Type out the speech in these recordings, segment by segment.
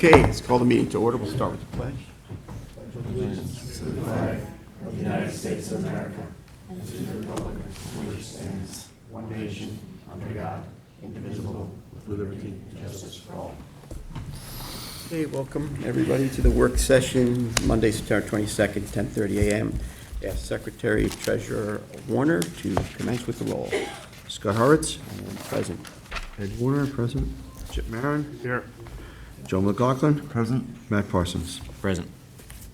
Okay, let's call the meeting to order. We'll start with the pledge. Allegiance to the flag of the United States of America and to the republic for which stands one nation under God, indivisible, with liberty and justice for all. Okay, welcome everybody to the work session, Monday, September 22nd, 10:30 a.m. Ask Secretary Treasurer Warner to commence with the roll. Scott Horwitz, present. Ed Warner, present. Chip Marin. Here. Joe McLaughlin. Present. Matt Parsons. Present.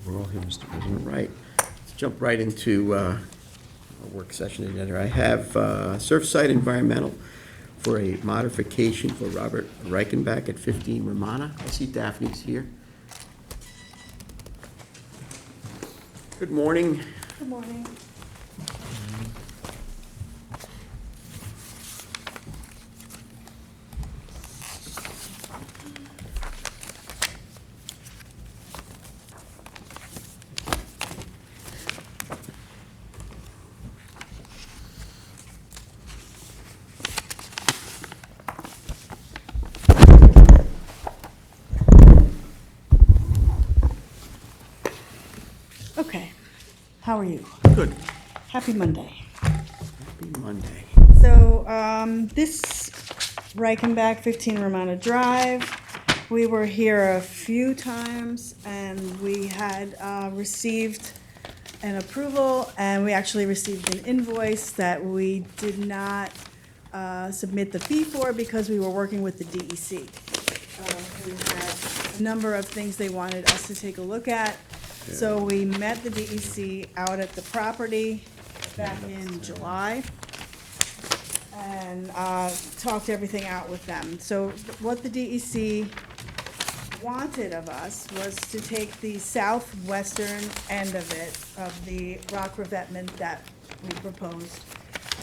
We're all here, Mr. All President. right, let's jump right into our work session agenda. I have Surfside Environmental for a modification for Robert Reichenbach at 15 Romana. I see Daphne's here. Good morning. Good morning. Okay, how are you? Good. Happy Monday. Happy Monday. So, this Reichenbach, 15 Romana Drive, we were here a few times and we had received an approval and we actually received an invoice that we did not submit the fee for because we were working with the DEC. We had a number of things they wanted us to take a look at. So we met the DEC out at the property back in July and talked everything out with them. So what the DEC wanted of us was to take the southwestern end of it, of the rock revetment that we proposed,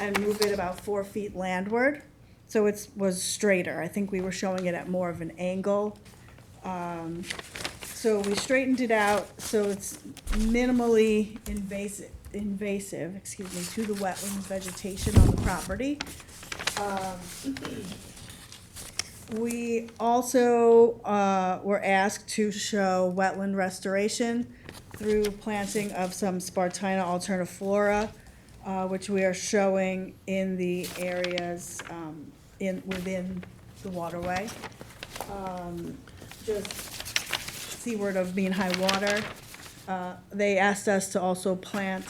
and move it about 4 feet landward. So it was straighter. I think we were showing it at more of an angle. So we straightened it out so it's minimally invasive, to the wetlands vegetation on the property. We also were asked to show wetland restoration through planting of some Spartina alterniflora, which we are showing in the areas within the waterway. Just seaward of mean high water. They asked us to also plant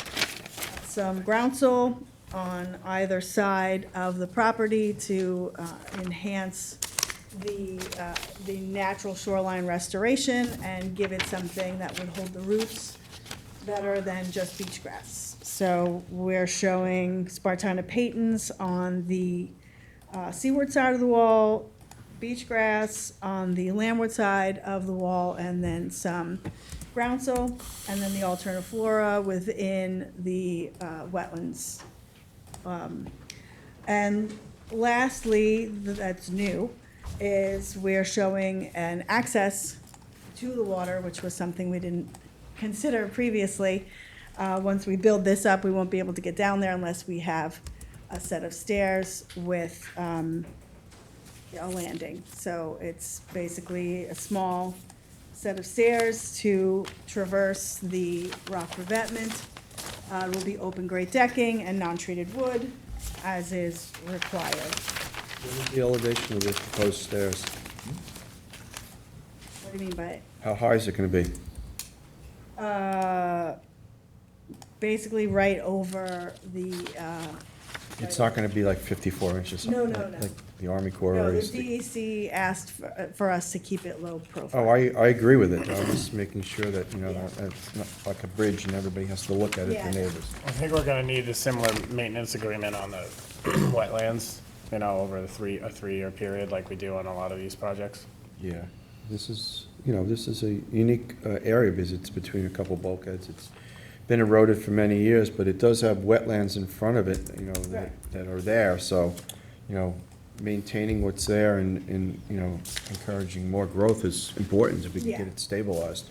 some groundsel on either side of the property to enhance the natural shoreline restoration and give it something that would hold the roots better than just beach grass. So we're showing Spartina patens on the seaward side of the wall, beach grass on the landward side of the wall, and then some groundsel, and then the alterniflora within the wetlands. And lastly, that's new, is we're showing an access to the water, which was something we didn't consider previously. Once we build this up, we won't be able to get down there unless we have a set of stairs with a landing. So it's basically a small set of stairs to traverse the rock revetment. It will be open grate decking and non-treated wood, as is required. What is the elevation of the proposed stairs? What do you mean by it? How high is it going to be? Basically right over the, It's not going to be like 54 inches. No, Like the Army Corps. no, the is the- DEC asked for us to keep it low profile. Oh, I agree with it. I was just making sure that, it's not like a bridge and everybody has to look at it, Yeah. the neighbors. I think we're gonna need a similar maintenance agreement on the wetlands, over a 3-year period like we do on a lot of these projects. Yeah, this is a unique area because it's between a couple bulkheads. It's been eroded for many years, but it does have wetlands in front of it, that are there. So, maintaining what's there and encouraging more growth is important if we can Yeah. get it stabilized.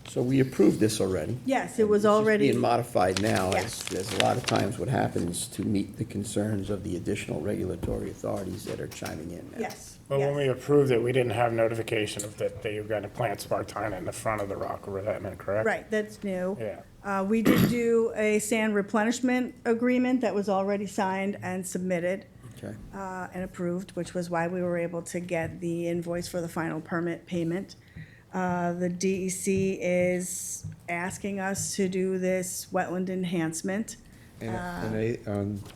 So we approved this already. Yes, it was It's just already. being modified now. Yes. There's a lot of times what happens to meet the concerns of the additional regulatory authorities that are chiming in now. Yes, But when Yes. we approved it, we didn't have notification of that they were gonna plant Spartina in the front of the rock revetment, correct? Right, that's new. Yeah. We did do a sand replenishment agreement that was already signed and submitted Okay. and approved, which was why we were able to get the invoice for the final permit payment. The DEC is asking us to do this wetland enhancement. And they,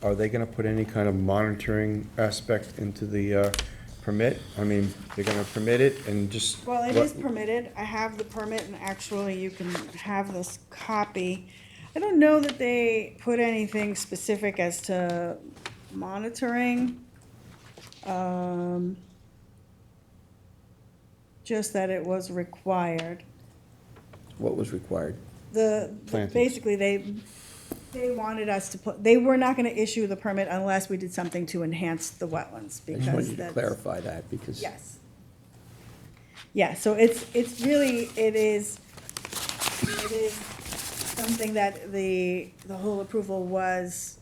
are they gonna put any kind of monitoring aspect into the permit? I mean, they're gonna permit it and just. Well, it what- is permitted. I have the permit, and actually, you can have this copy. I don't know that they put anything specific as to monitoring. Just that it was required. What was required? Plantings. Basically, they wanted us to put, they were not gonna issue the permit unless we did something to enhance the wetlands, I just because wanted you to that's. clarify that, because. Yes. Yeah, so it's really, it is something that the whole approval was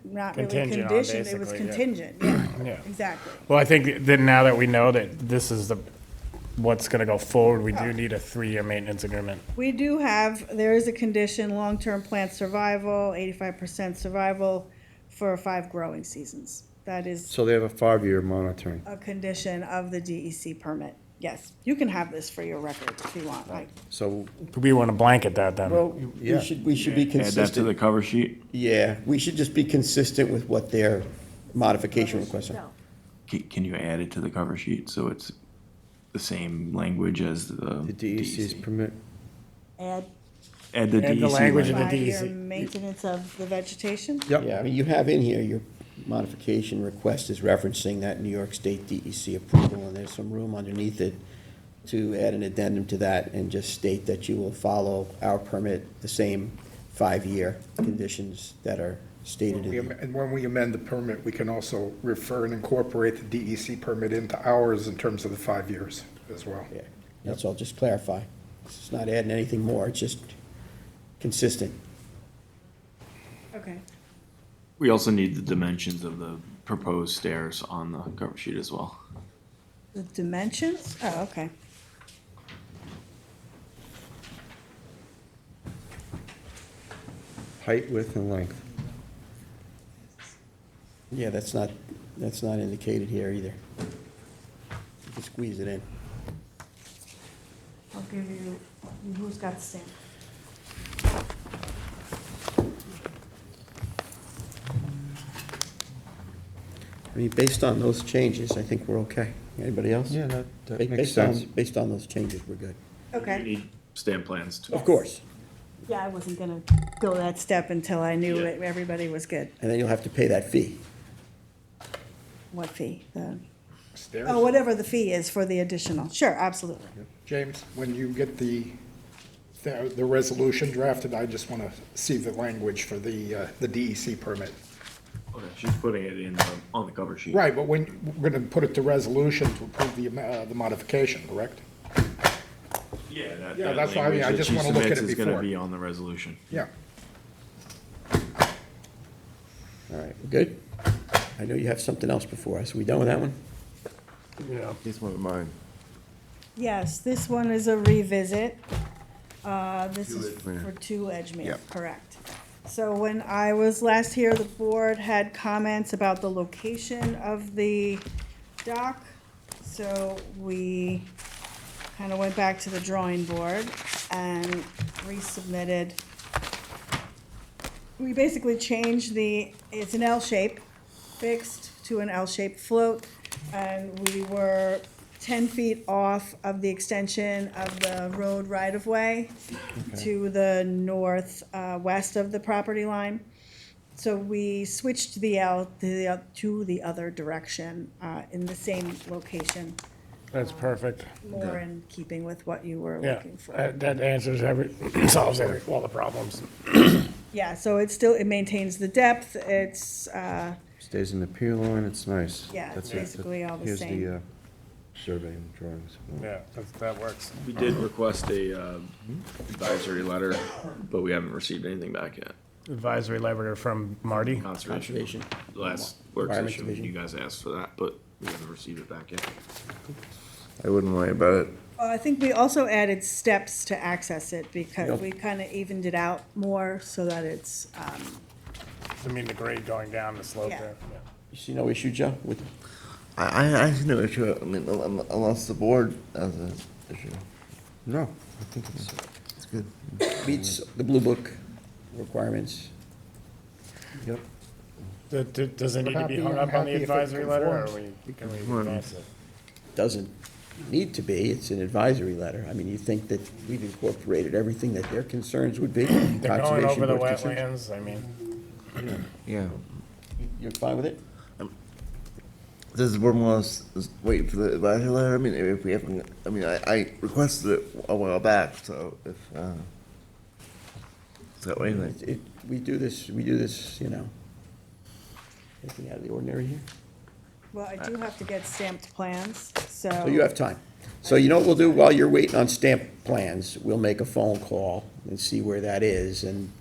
not really Contingent on, conditioned, it was basically, yeah. contingent, yeah, Yeah. exactly. Well, I think that now that we know that this is what's gonna go forward, we Oh. do need a 3-year maintenance agreement. We do have, there is a condition, long-term plant survival, 85% survival for 5 growing seasons. That is So they have a 5-year monitoring. a condition of the DEC permit. Yes, you can have this for your records if you want, like, So, We wanna blanket that then. Well, Yeah. we should be Add that to the consistent. cover sheet. Yeah, we should just be consistent with what their modification requests are. Can you add it to the cover sheet so it's the same language as the the DEC's DEC? permit, add Add the Add the DEC language in the language. 5-year DEC. maintenance of the vegetation? Yep. Yeah, I mean, you have in here, your modification request is referencing that New York State DEC approval, and there's some room underneath it to add an addendum to that and just state that you will follow our permit, the same 5-year conditions that are stated in the. And when we amend the permit, we can also refer and incorporate the DEC permit into ours in terms of the 5 years as well. Yeah, that's all, just clarify. It's not adding anything more, it's just consistent. Okay. We also need the dimensions of the proposed stairs on the cover sheet as well. The dimensions? Oh, okay. height, width, and length. Yeah, that's not indicated here either. You can squeeze it in. I'll give you, who's got the stamp? I mean, based on those changes, I think we're okay. Anybody else? Yeah, that makes Based on, sense. based on those changes, we're good. We Okay. need stamp plans too. Of course. Yeah, I wasn't gonna go that step until I knew Yeah. everybody was good. And then you'll have to pay that fee. What fee? Stairs? Oh, whatever the fee is for the additional. Sure, absolutely. James, when you get the resolution drafted, I just want to see the language for the DEC permit. Okay, she's putting it in on the cover sheet. Right, but when, we're going to put it to resolution to approve the modification, correct? Yeah, that, Yeah, that that's what I mean. language I that just she wanna look at submits it is gonna before. be on the resolution. Yeah. All right, we're good? I know you have something else before us. We done with that one? Yeah. He's one of mine. Yes, this one is a revisit. This is Edgemere. for 2 Edgemere, Yep. correct. So when I was last here, the board had comments about the location of the dock. So we kind of went back to the drawing board and resubmitted. We basically changed it's an L shape, fixed to an L-shaped float, and we were 10 feet off of the extension of the road right-of-way to the northwest of the property line. So we switched the L to the other direction in the same location, That's perfect. more in keeping with what you were Yeah, looking for. that answers solves all the problems. Yeah, so it maintains the depth, it's, Stays in the pier line, it's nice. Yeah, it's That's it. basically all the Here's same. the survey and drawings. Yeah, that works. We did request a advisory letter, but we haven't received anything back yet. Advisory letter from Marty. Conservation, Conservation. last work Environment session, Division. you guys asked for that, but We haven't received it back yet. I wouldn't worry about it. Well, I think we also added steps to access it because Yep. we kind of evened it out more so that it's, I mean, the grade going down the slope Yeah. there. You see no issue, Joe, with, I see no issue, I mean, unless the board has an issue. No, I think It's good. meets the Blue Book requirements? yep. Does it need to be Happy- hung I'm up on the happy if it advisory letter, or conforms. can we conforms. advance it? Doesn't need to be, it's an advisory letter. I mean, you think that we've incorporated everything that their concerns would be? They're going Conservation over the Board's concerns? wetlands, I mean, Yeah. You're fine with it? Does the board want us to wait for the advisory letter? I mean, if we haven't, I mean, I requested it a while back, so if, is that what you think? We do this, you know. Anything out of the ordinary here? well, I do have to get stamped plans, so. So you have time. So you know what we'll do while you're waiting on stamp plans? We'll make a phone call and see where that is, and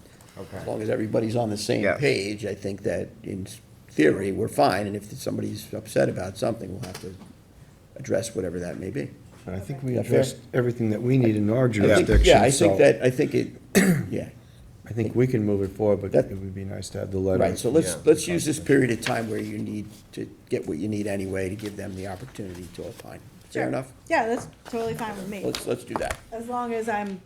as long as everybody's on the same Yes. page, I think that in theory, we're fine, and if somebody's upset about something, we'll have to address whatever that may be. I think we Is that fair? addressed everything that we need in our I think- jurisdiction, Yeah, I think so that, I think it, yeah, I think we can move it forward, but That- it would be nice to have the letter. right, so let's Yeah. use this period of time where you need to get what you need anyway, to give them the opportunity to opine. Fair Sure. enough? Yeah, that's totally fine with me, Let's do that. as long as I'm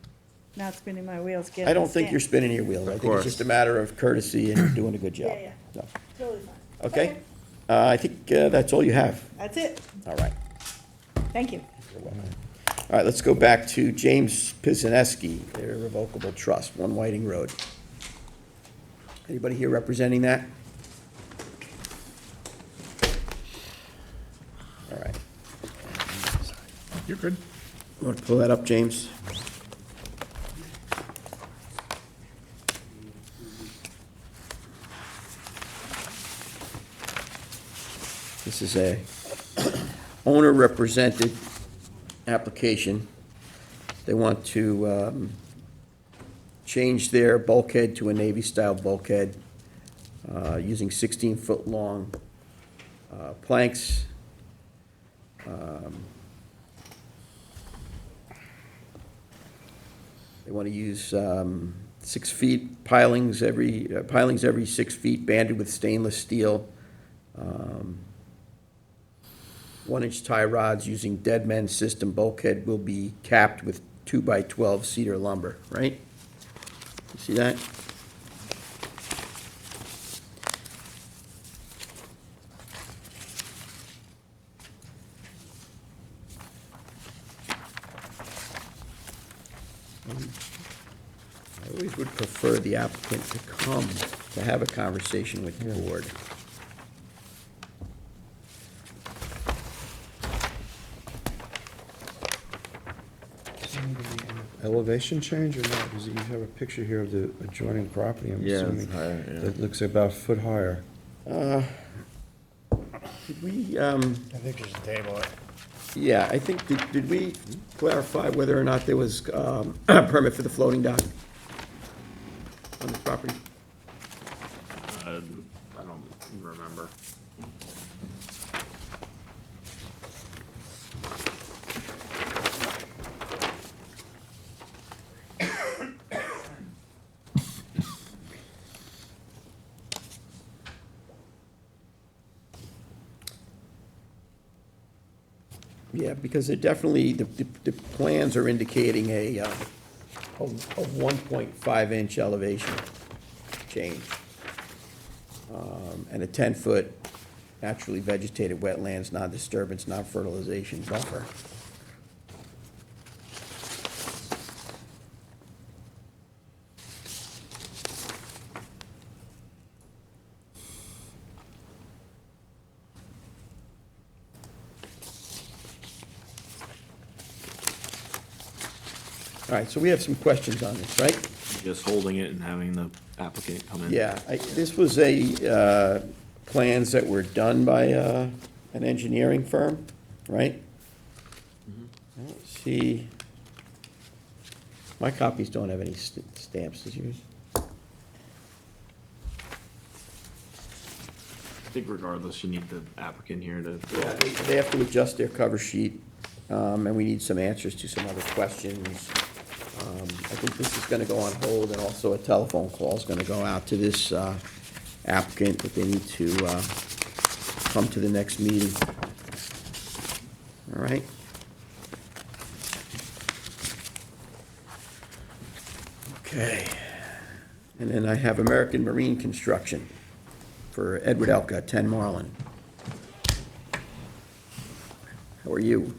not spinning my wheels getting. I don't think you're stamped. spinning your wheels. I think it's just a matter of courtesy and you're doing a good job. Yeah, So, Totally fine. Okay? I think that's all you have. That's it, All right. thank you. All right, let's go back to James Pisaneski, their irrevocable trust, 1 Whiting Road. Anybody here representing that? All right. you're good. You want to pull that up, James? This is a owner-represented application. They want to change their bulkhead to a Navy-style bulkhead using 16-foot-long planks. They want to use 6 feet pilings every 6 feet, banded with stainless steel. 1-inch tie rods using dead men system. Bulkhead will be capped with 2x12 cedar lumber, right? You see that? I always would prefer the applicant to come to have a conversation with the board. Elevation change or not? Because you have a picture here of the adjoining property, I'm Yeah, assuming. it's higher, yeah. That looks about a foot higher. Did we, I think you should table it. yeah, I think, did we clarify whether or not there was a permit for the floating dock on this property? I don't remember. Yeah, because it definitely, the plans are indicating a 1.5-inch elevation change, and a 10-foot naturally vegetated wetlands, non-disturbance, non-fertilization buffer. All right, so we have some questions on this, right? Just holding it and having the applicant come in. Yeah, this was plans that were done by an engineering firm, right? I don't see, my copies don't have any stamps, does yours? I think regardless, you need the applicant here to. Yeah, they have to adjust their cover sheet, and we need some answers to some other questions. I think this is gonna go on hold, and also a telephone call is gonna go out to this applicant, that they need to come to the next meeting. All right? Okay. And then I have American Marine Construction for Edward Elka, 10 Marlin. How are you?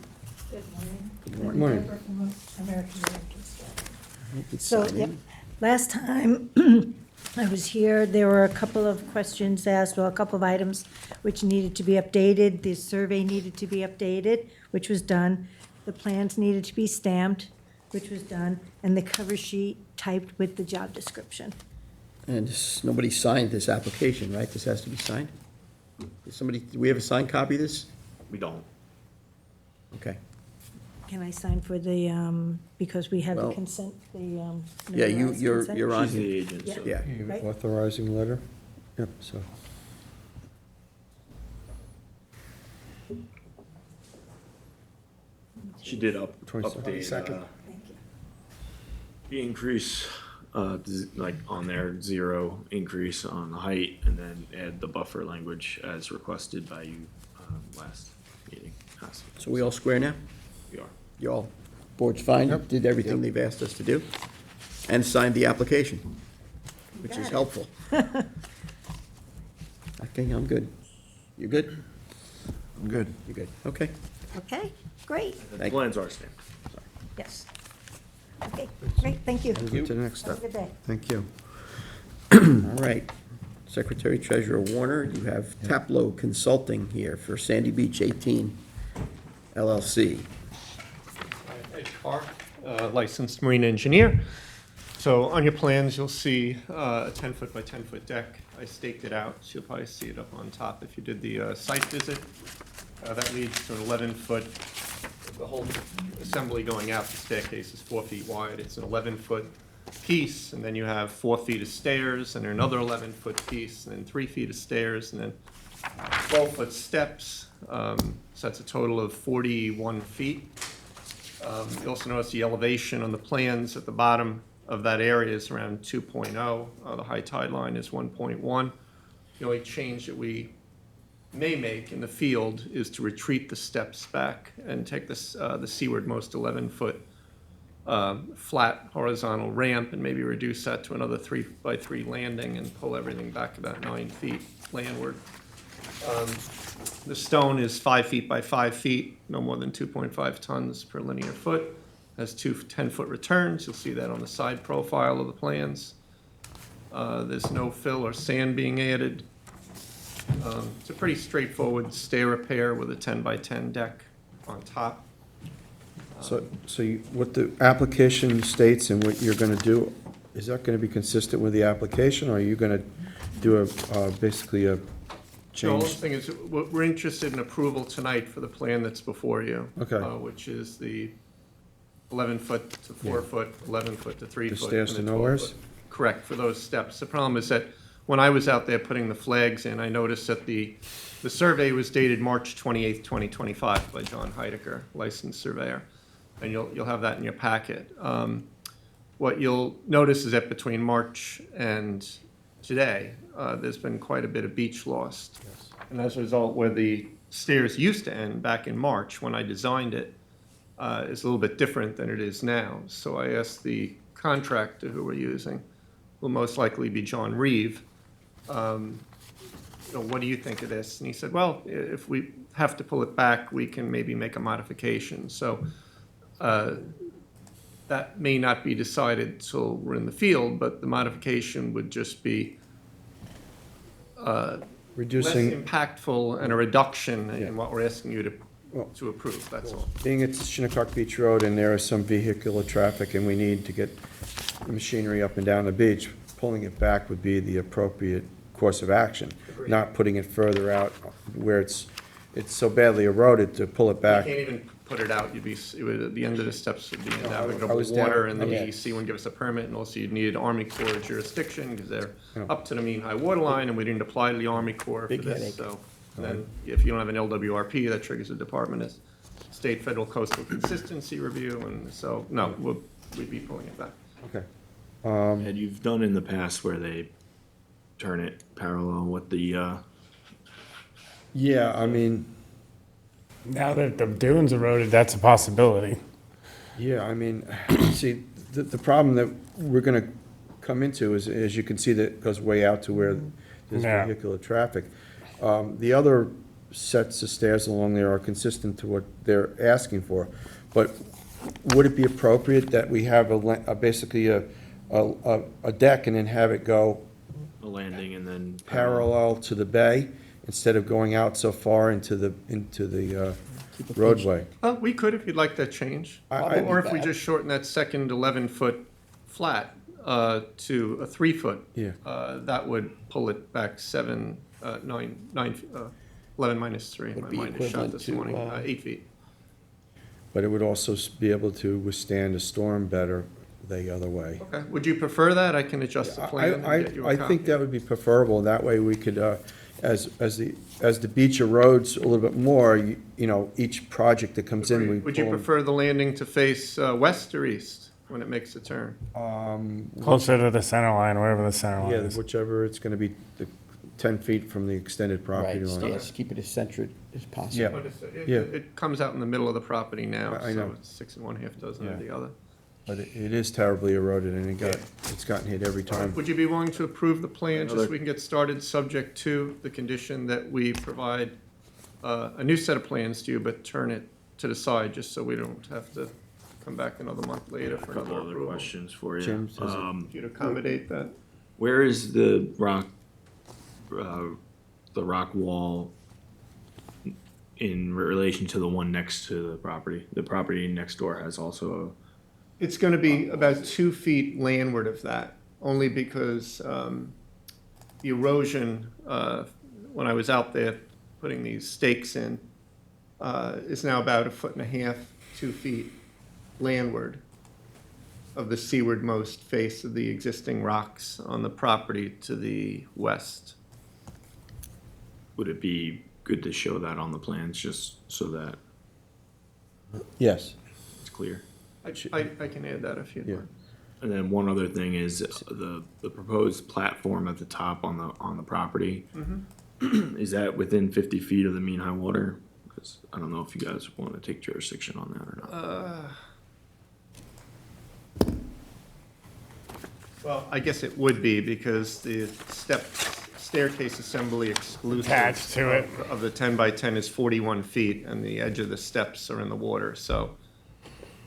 Good morning. Good morning. Morning. Deborah from American Americans. You could So, sign yep, in. last time I was here, there were a couple of questions asked, or a couple of items which needed to be updated. The survey needed to be updated, which was done. The plans needed to be stamped, which was done, and the cover sheet typed with the job description. And nobody signed this application, right? This has to be signed? Is somebody, do we have a signed copy of this? We don't. Okay. Can I sign for the, because we have the Well, consent, the, Yeah, notarized consent? you're on She's the here. agent, so. Yeah. Right. Authorizing letter? Yep, so. She did 22nd. update, Thank you. the increase, like on there, 0 increase on the height, and then add the buffer language as requested by you, last meeting. So we all square now? We are. You all, board's fine? Yep. Did everything they've asked us to do? And signed the application, which got is it. helpful. Okay, I'm good. You good? I'm good. You good? Okay. Okay, great, The Thank- plans are stamped. yes. Okay, great, thank you. Move to the next Have a step. good day. Thank you. All right. Secretary Treasurer Warner, you have Taplow Consulting here for Sandy Beach 18 LLC. Ed Carr, licensed marine engineer. So on your plans, you'll see a 10-foot by 10-foot deck. I staked it out, so you'll probably see it up on top if you did the site visit. That leads to an 11-foot, the whole assembly going out, the staircase is 4 feet wide. It's an 11-foot piece, and then you have 4 feet of stairs, and another 11-foot piece, and then 3 feet of stairs, and then 12-foot steps. So that's a total of 41 feet. You also notice the elevation on the plans at the bottom of that area is around 2.0. The high tide line is 1.1. The only change that we may make in the field is to retreat the steps back and take this, the seawardmost 11-foot flat horizontal ramp and maybe reduce that to another 3 by 3 landing and pull everything back about 9 feet landward. The stone is 5 feet by 5 feet, no more than 2.5 tons per linear foot. Has 2 10-foot returns. You'll see that on the side profile of the plans. There's no fill or sand being added. It's a pretty straightforward stair repair with a 10 by 10 deck on top. So what the application states and what you're gonna do, is that gonna be consistent with the application, or are you gonna do basically a The only change? thing is, we're interested in approval tonight for the plan that's before you. Okay. Which is the 11-foot to 4-foot, 11-foot to 3-foot. stairs and to the nowheres? 12-foot. Correct, for those steps. The problem is that when I was out there putting the flags in, I noticed that the survey was dated March 28th, 2025 by John Heidecker, licensed surveyor. And you'll have that in your packet. What you'll notice is that between March and today, there's been quite a bit of beach lost. And as a result, where the stairs used to end back in March, when I designed it, is a little bit different than it is now. So I asked the contractor who we're using, will most likely be John Reeve, what do you think of this? And he said, well, if we have to pull it back, we can maybe make a modification. So that may not be decided till we're in the field, but the modification would just be less Reducing, impactful and a reduction Yeah. in what we're asking you Well- to approve, that's all. being it's Shinnecock Beach Road and there is some vehicular traffic and we need to get the machinery up and down the beach, pulling it back would be the appropriate course of action, Agreed. not putting it further out where it's so badly eroded to pull it back. You can't even put it out, at the end of the steps would be in navigable was down- water, and the yeah. DEC wouldn't give us a permit, and also you'd need Army Corps jurisdiction, because they're Yeah. up to the mean high water line, and we didn't apply to the Army Corps for Big this, headache. so. And then, if you don't have an LWRP, that triggers the Department of State Federal Coastal Consistency Review, and so, no, we'd be pulling it back. Okay. And you've done in the past where they turn it parallel with the, Yeah, I mean, Now that the dunes eroded, that's a possibility. yeah, I mean, see, the problem that we're gonna come into is, as you can see, that it goes way out to where there's Yeah. vehicular traffic. The other sets of stairs along there are consistent to what they're asking for, but would it be appropriate that we have basically a deck and then have it go a landing and then. parallel to the bay instead of going out so far into the roadway? We could, if you'd like that change. Or if we just shorten that second 11-foot flat to a 3-foot. Yeah. That would pull it back 11 minus 3. Would My be mind is shot equivalent this to, morning, 8 feet. But it would also be able to withstand a storm better the other way. Okay, would you prefer that? I can adjust the plan and get you a I copy. think that would be preferable. That way we could, as the beach erodes a little bit more, you know, each project that comes in, we Would you pull- prefer the landing to face west or east when it makes a turn? Closer to the center line, wherever the center line Yeah, is. whichever, it's gonna be 10 feet from the extended property Right, line. yes, keep it as centered as possible. Yeah. What is it? Yeah. It comes out in the middle of the property now, I know. so it's 6 1/2 dozen of Yeah. the other. But it is terribly eroded, and it's gotten hit every time. Would you be willing to approve the plan, just Another- so we can get started, subject to the condition that we provide a new set of plans to you, but turn it to the side, just so we don't have to come back another month later A for couple another other approval? questions for you. Jim, does it- If you'd accommodate that. Where is the rock wall in relation to the one next to the property? The property next door has also It's gonna be about 2 feet landward of that, only because the erosion, when I was out there putting these stakes in, is now about 1.5 feet, 2 feet landward of the seawardmost face of the existing rocks on the property to the west. would it be good to show that on the plans, just so that Yes. it's clear? I can add that if you'd Yeah. like. And then one other thing is the proposed platform at the top on the property. Is that within 50 feet of the mean high water? 'Cause I don't know if you guys want to take jurisdiction on that or not. Well, I guess it would be, because the staircase assembly exclusive Attached to it. of the 10 by 10 is 41 feet, and the edge of the steps are in the water, so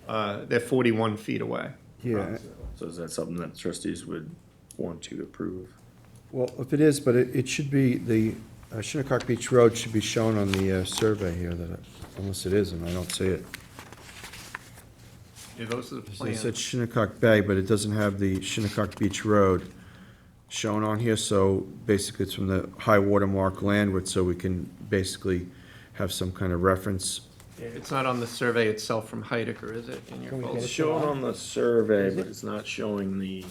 they're 41 feet away. Yeah, So is that something that trustees would want to approve? well, if it is, but it should be, the Shinnecock Beach Road should be shown on the survey here, unless it isn't, I don't see it. Yeah, those are the It plans. said Shinnecock Bay, but it doesn't have the Shinnecock Beach Road shown on here, so basically it's from the high water mark landward, so we can basically have some kind of reference. It's not on the survey itself from Heidecker, is it, in your folder? It's shown on the survey, but it's not showing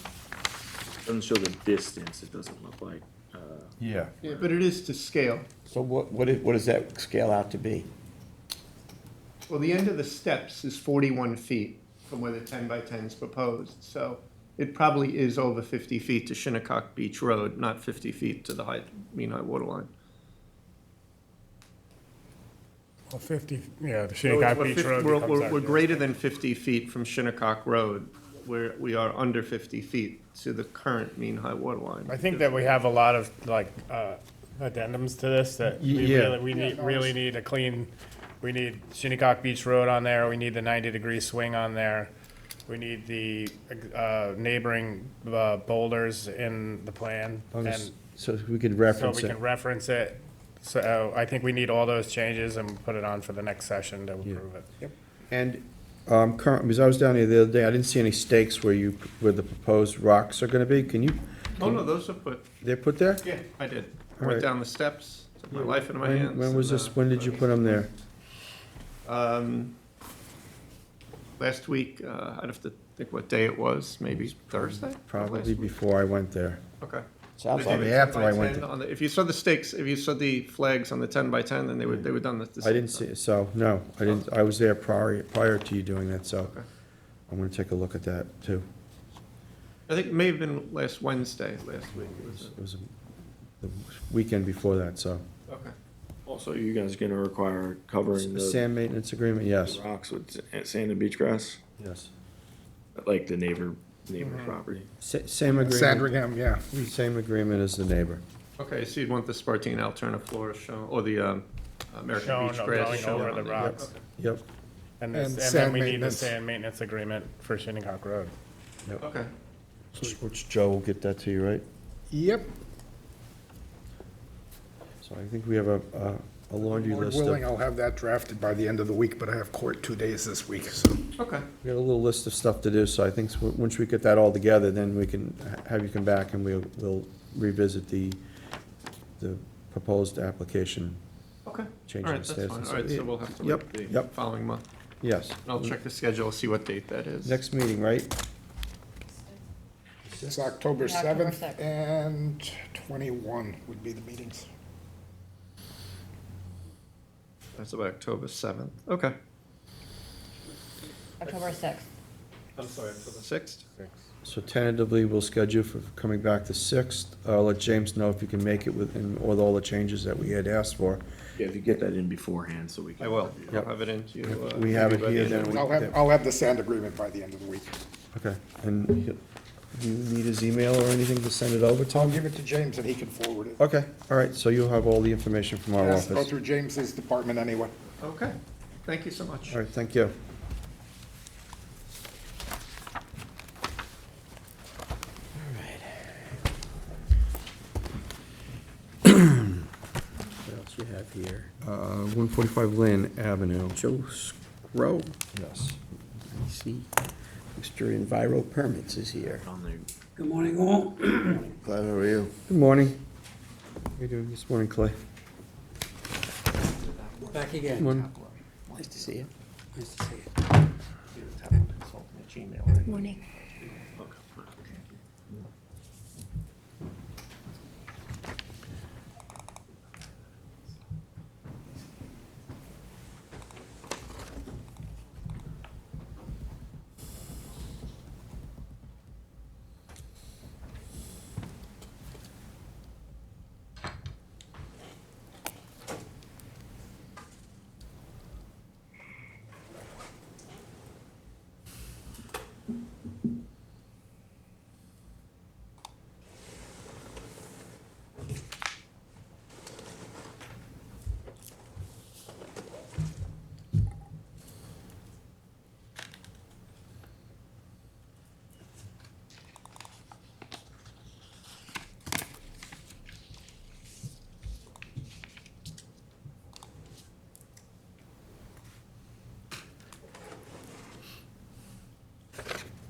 doesn't show the distance, it doesn't look like. Yeah. Yeah, but it is to scale. So what does that scale out to be? Well, the end of the steps is 41 feet from where the 10 by 10 is proposed, so it probably is over 50 feet to Shinnecock Beach Road, not 50 feet to the mean high water line. Well, 50, yeah, the So Shinnecock we're Beach fif- Road we're- becomes We're our- greater than 50 feet from Shinnecock Road, where we are under 50 feet to the current mean high water line. I think that we have a lot of, like, addendums to this, that Yeah. we really need a clean, we need Shinnecock Beach Road on there, we need the 90-degree swing on there, we need the neighboring boulders in the plan, and So we could so reference we it. can reference it. So I think we need all those changes and put it on for the next session to approve it. Yep. And current, because I was down here the other day, I didn't see any stakes where the proposed rocks are gonna be. Can you, Oh, no, those are put, they're put there? yeah, I did. I All went right. down the steps, took my life into my When- hands. When was and, this, when did you put them there? last week. I'd have to think what day it was, maybe Thursday? Probably Last week? before I went there. Okay. Sounds They like did Probably it after 10 by I went 10 to- on the- If you saw the stakes, if you saw the flags on the 10 by 10, then they were done at the I same didn't see, so, no, I didn't, I was there prior to you doing that, so Okay. I'm gonna take a look at that, too. I think it may have been last Wednesday, last week. It was the weekend before that, so. Okay. Also, you guys gonna require covering the Sand maintenance agreement, yes, rocks with sand and beach grass, yes. like the neighbor's property? Same agreement, Sandringham, yeah. same agreement as the neighbor. Okay, so you'd want the Spartina Alterna Flora shown, or the American Shown, Beach Grass going shown over on the there. rocks. Yep, And And then sand we need the maintenance. sand maintenance agreement for Shinnecock Road. Okay. which Joe will get that to you, right? Yep. So I think we have a laundry Lord list of, willing, I'll have that drafted by the end of the week, but I have court 2 days this week, so. Okay. we got a little list of stuff to do, so I think once we get that all together, then we can have you come back and we'll revisit the proposed application. Okay. Change All in right, that's status. fine. All right, so we'll have to Yep, wait the yep. following month. Yes. And I'll check the schedule, see what date that is. Next meeting, right? It's October October 7th 2nd. and 21 would be the meetings. That's about October 7th. Okay. October 6th. I'm sorry, October 6th? So tentatively, we'll schedule for coming back the 6th. I'll let James know if you can make it with all the changes that we had asked for. Yeah, if you get that in beforehand, so we can. I will. review it. I'll have it into you. We have it maybe by the here, end of then the we- week. I'll have the sand agreement by the end of the week. Okay, and do you need his email or anything to send it over, I'll Tom? give it to James and he can forward it. Okay, all right, so you'll have all the information from our It has to go office. through James's department anyway. Okay. Thank you so much. All right, thank you. What else we have here? 145 Lynn Avenue. Joe Scrow, Yes. I see. Mr. Enviro Permits is here. On there. Good morning, all. Clive, how are you? Good morning. How you doing this morning, Clay? Back Good again. morning. Nice to see you. Nice to see you. Morning.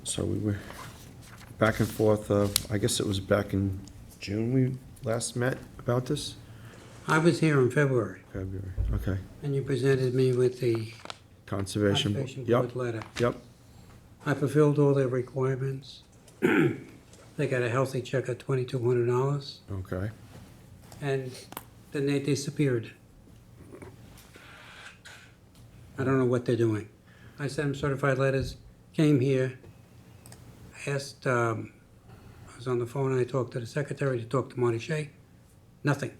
So we were back and forth, I guess it was back in June we last met about this? I was here in February, February, okay. and you presented me with the Conservation. Conservation Yep, Board letter. yep, I fulfilled all their requirements. They got a healthy check of $2,200, okay. and then they disappeared. I don't know what they're doing. I sent them certified letters, came here, asked, I was on the phone and I talked to the secretary to talk to Marty Shea, nothing.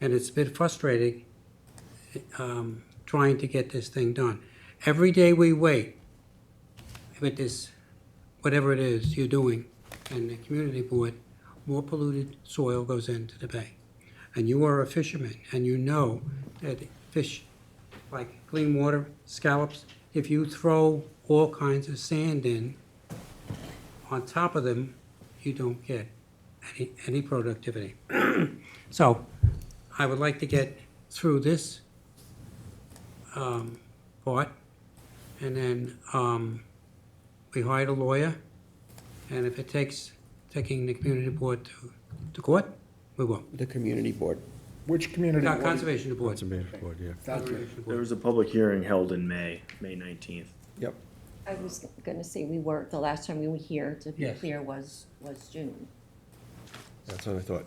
And it's been frustrating, trying to get this thing done. Every day we wait with this, whatever it is you're doing, and the community board, more polluted soil goes into the bay. And you are a fisherman, and you know that fish, like clean water, scallops, if you throw all kinds of sand in, on top of them, you don't get any productivity. So, I would like to get through this part, and then we hired a lawyer, and if it takes taking the community board to court, we will. The community board. Which community? Conservation board. Conservation Board, yeah. Thank you. Conservation There board. was a public hearing held in May 19th. Yep. I was gonna say, the last time we were here, to be Yes. clear, was June. That's what I thought.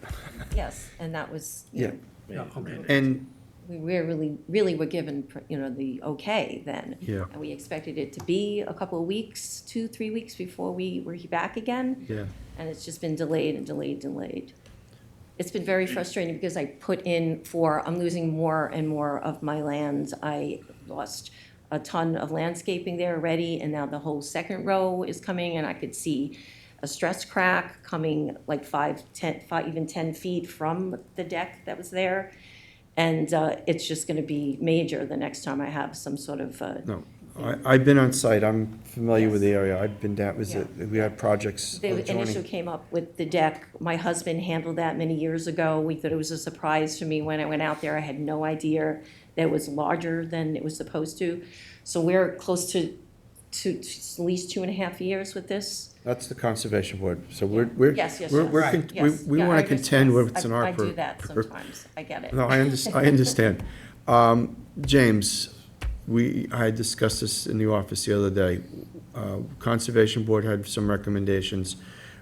Yes, and that was, you Yeah, know, Yeah, okay. and, we really were given, the okay then. Yeah. And we expected it to be a couple of weeks, 2-3 weeks before we were back again. yeah, And it's just been delayed and delayed, delayed. It's been very frustrating because I'm losing more and more of my lands. I lost a ton of landscaping there already, and now the whole second row is coming, and I could see a stress crack coming like 5, even 10 feet from the deck that was there. And it's just gonna be major the next time I have some sort of, no. I've been on site, I'm familiar with the Yes. area, I've been down, we had projects the initial adjoining. came up with the deck. My husband handled that many years ago. We thought it was a surprise to me when I went out there. I had no idea that it was larger than it was supposed to. So we're close to at least 2.5 years with this. That's the Conservation Board, so we're. Yes, yes, we're- yes. we're Right. con- Yes. We Yeah, want I to contend understand. with what's in our. I do that sometimes. I get it. No, I understand. James, I discussed this in the office the other day. Conservation Board had some recommendations,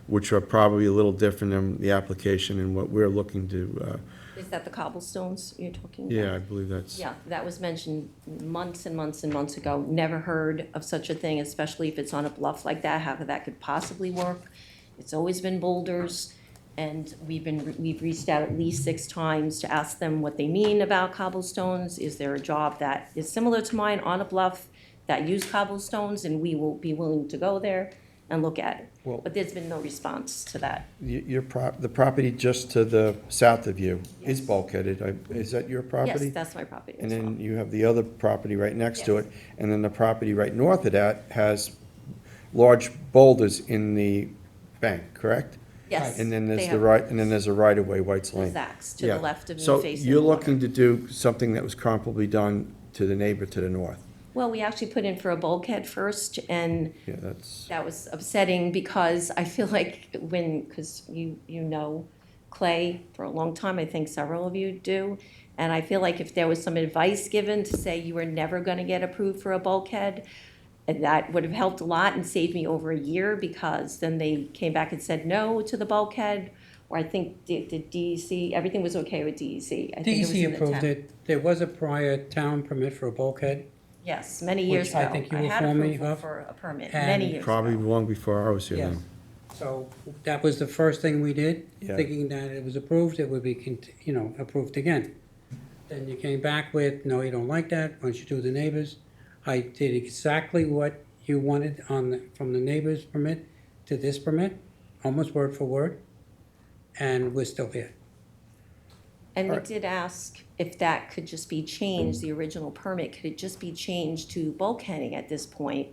which are probably a little different than the application and what we're looking to, Is that the cobblestones you're talking about? yeah, I believe that's. Yeah, that was mentioned months and months and months ago. Never heard of such a thing, especially if it's on a bluff like that, how that could possibly work. It's always been boulders, and we've reached out at least 6 times to ask them what they mean about cobblestones. Is there a job that is similar to mine on a bluff that use cobblestones, and we will be willing to go there and look at it? Well- But there's been no response to that. The property just to the south of you is Yes. bulkheaded. Is that your property? Yes, that's my property And as well. then you have the other property right next to Yes. it, and then the property right north of that has large boulders in the bank, correct? Yes. And then they there's the have right, and then there's a right-of-way, White's the Lane. Zacks to Yeah. the left of me So facing you're the water. looking to do something that was comparably done to the neighbor to the north? Well, we actually put in for a bulkhead first, and Yeah, that's, that was upsetting because I feel like because you know Clay for a long time, I think several of you do, and I feel like if there was some advice given to say you were never gonna get approved for a bulkhead, that would have helped a lot and saved me over a year, because then they came back and said no to the bulkhead, or I think the DEC, everything was okay with DEC. I think it was DEC in the approved town. it. There was a prior town permit for a bulkhead. Yes, many years Which ago. I think you were had formerly approval of. for a permit, And many years ago. probably long before I was here Yes. then. So that was the first thing we did, Yeah. thinking that it was approved, it would be, approved again. Then you came back with, no, you don't like that, why don't you do the neighbors? I did exactly what you wanted from the neighbors permit to this permit, almost word for word, and we're still here. And we did ask if that could just be changed, the original permit, could it just be changed to bulkheading at this point?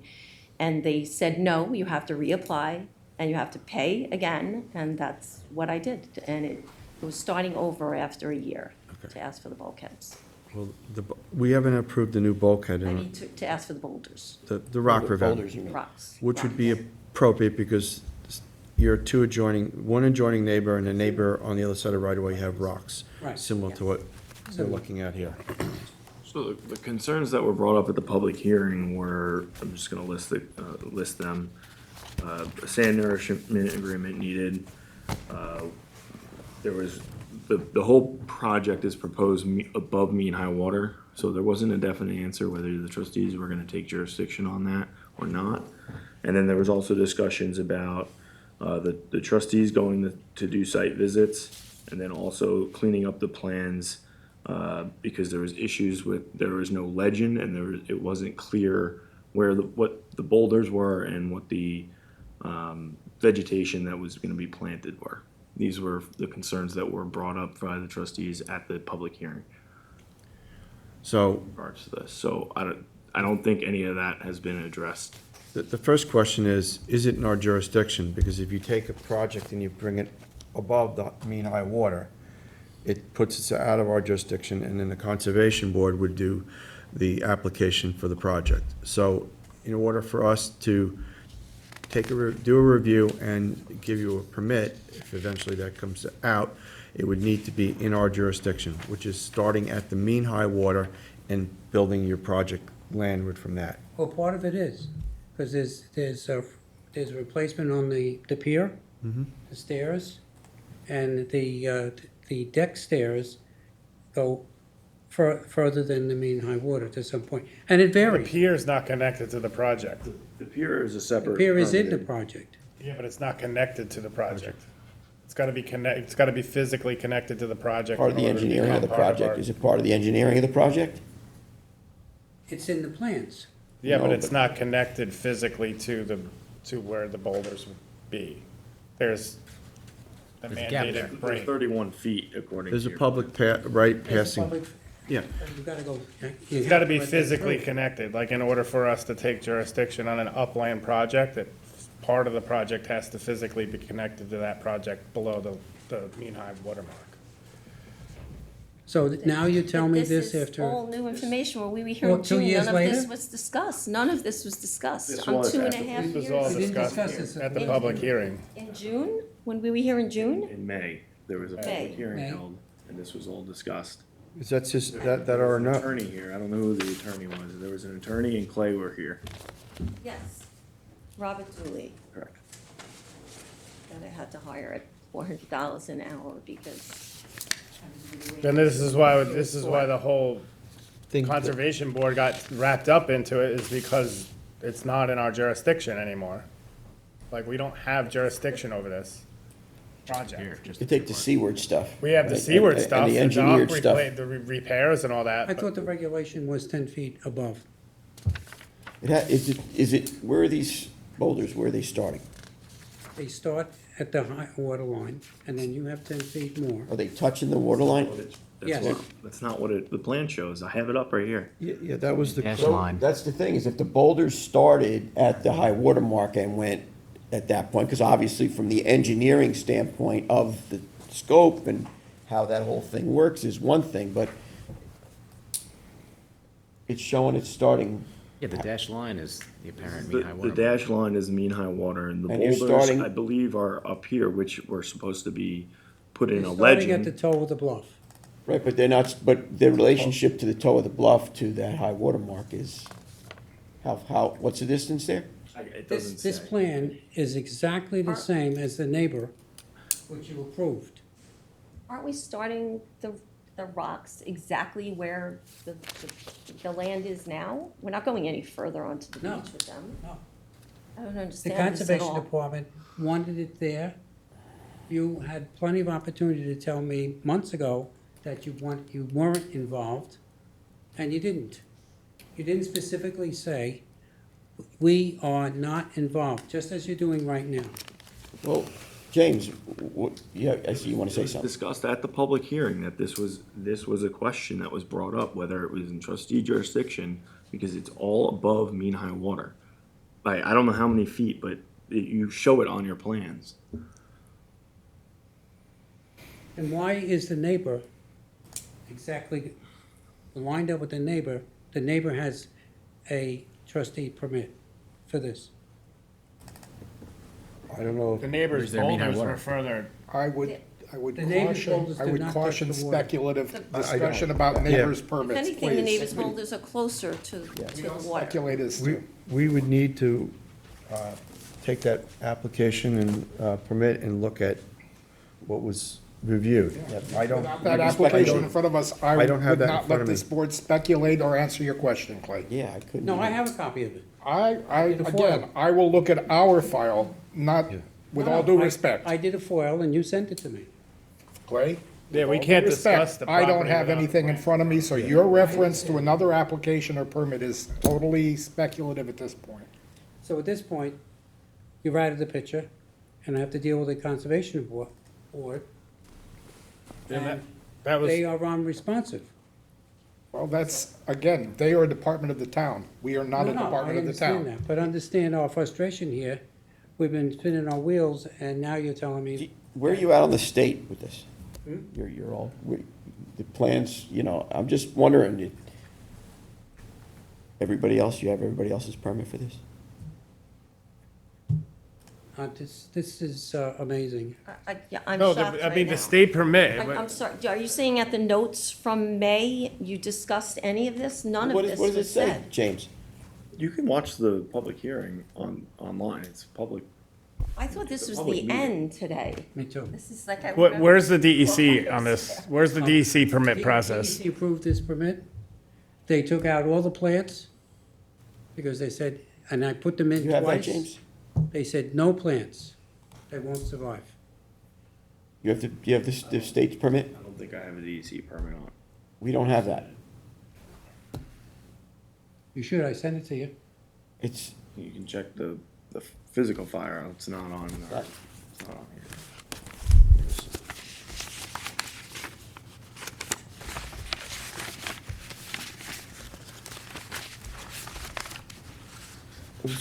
And they said, no, you have to reapply and you have to pay again, and that's what I did. And it was starting over after a year to ask for the bulkheads. Well, we haven't approved the new bulkhead I in need to ask for the boulders, the rock prevent, Boulders, you mean. rocks. which would be rocks. appropriate because you're one adjoining neighbor and a neighbor on the other side of right-of-way have rocks. Right. Similar to what we're looking at here. So the concerns that were brought up at the public hearing were, I'm just gonna list them. A sand nourishment agreement needed. There was, the whole project is proposed above mean high water, so there wasn't a definite answer whether the trustees were gonna take jurisdiction on that or not. And then there was also discussions about the trustees going to do site visits, and then also cleaning up the plans, because there was issues there was no legend, and it wasn't clear what the boulders were and what the vegetation that was gonna be planted were. These were the concerns that were brought up by the trustees at the public hearing So in regards to this. So I don't think any of that has been addressed. the first question is it in our jurisdiction? Because if you take a project and you bring it above the mean high water, it puts us out of our jurisdiction, and then the Conservation Board would do the application for the project. So in order for us to do a review and give you a permit, if eventually that comes out, it would need to be in our jurisdiction, which is starting at the mean high water and building your project landward from that. Well, part of it is, because there's a replacement on the pier, the stairs, and the deck stairs go further than the mean high water to some point, and it The varies. pier's not connected to the project. The pier is a The separate. pier is in the permitted- project. Yeah, but it's not connected to the project. It's gotta be it's gotta be physically connected to the project. Part of the in order to engineering of the become part project. our- Is it part of the engineering of the project? It's in the plans. Yeah, but No, it's not connected physically to where the boulders would be. There's the There's a gap mandated there. There's break. 31 feet according to. There's a your- public right There's passing. public- Yeah. You gotta go. It's gotta be physically connected, like in order for us to take jurisdiction on an upland project, that part of the project has to physically be connected to that project below the mean high water mark. So now you tell me But this is after, all new information. When we were here Well, in 2 June, years none of this later? was discussed. None of this was discussed. This On was 2.5 This was years. all We didn't discussed discuss this at the in- public hearing. In June, when we were here in June? In May, there was a May. public hearing May. held, and this was all discussed. Is that just, that There are was an enough? attorney here, I don't know who the attorney was, there was an attorney and Clay were here. Yes. Robert Dooley. Correct. That I had to hire at $400 an hour because. And this is why the whole Think that- conservation board got wrapped up into it, is because it's not in our jurisdiction anymore. Like, we don't have jurisdiction over this project. You take the seaward stuff. We have the right? seaward And stuff, the the dock, engineered stuff. the repairs and all that. I but- thought the regulation was 10 feet above. Is it, where are these boulders, where are they starting? They start at the high water line, and then you have 10 feet more. Are they touching the water line? Yes. That's not what the plan shows, I have it up right here. Yeah, that was the. So that's the thing, is if the boulders started at the high water mark and went at that point, because obviously from the engineering standpoint of the scope and how that whole thing works is one thing, but it's showing it's starting, Yeah, the dashed line is the apparent The mean high water. the dash line is mean high water, and the And you're boulders, starting- I believe, are up here, which were supposed to be put in They're a starting at the legend. toe of the bluff. right, but they're not, but their relationship to the toe of the bluff to that high water mark is, what's the distance there? It doesn't This say. plan is exactly the same as the neighbor, which you approved. Aren't we starting the rocks exactly where the land is now? We're not going any further onto the No. beach with them. No. I don't The understand this at Conservation all. Department wanted it there. You had plenty of opportunity to tell me months ago that you weren't involved, and you didn't. You didn't specifically say, we are not involved, just as you're doing right now. Well, James, yeah, I see you want to say It was something. discussed at the public hearing that this was a question that was brought up, whether it was in trustee jurisdiction, because it's all above mean high water. I don't know how many feet, but you show it on your plans. And why is the neighbor exactly lined up with the neighbor? The neighbor has a trustee permit for this. I don't know. The neighbor's Where's their mean high boulders water? were further, I would The neighbor's boulders do not touch caution the water. speculative I- discussion about Yeah. neighbors' If permits, anything, the please. neighbor's boulders are closer to We the don't water. speculate as We, to. we would need to take that application and permit and look at what was reviewed. I don't. Without that application in front of us, I I don't have would that in not front let of me. this board speculate or answer your question, Clay. Yeah, I couldn't. No, I even- have a copy of it. Again, foil. I will look at our file, not, with all due No, respect. I did a foil and you sent it to me. Clay? Yeah, we With all can't due respect, discuss the I don't property have without anything in the front of me, so your reference to another application or permit is totally speculative at this point. So at this point, you've added the picture, and I have to deal with the Conservation Board. And that And was, they are unresponsive. Well, that's, again, they are a department of the town. We are not a No, no, department I of the understand town. that, but understand our frustration here. We've been spinning our wheels, and now you're telling me, Where are you at on the state with this? Hmm? You're all, the plans, I'm just wondering, everybody else, you have everybody else's permit for this? This is amazing. Yeah, I'm No, shocked I right mean, the now. state permit. I'm sorry, are you saying at the notes from May, you discussed any of this? None What of does this it was say, said. James? You can watch the public hearing online, it's public. I thought this was Public the meeting. end today. Me too. This is like I What, remember. where's the DEC 400 on this? Where's the DEC permit process? DEC approved this permit. They took out all the plants because they said, and I put them in You have that, twice. James? They said, no plants. They won't survive. You have the state's permit? I don't think I have a DEC permit on. We don't have that. You should, I sent it to you. It's, You can check the physical file, it's not on, Right. it's not on here.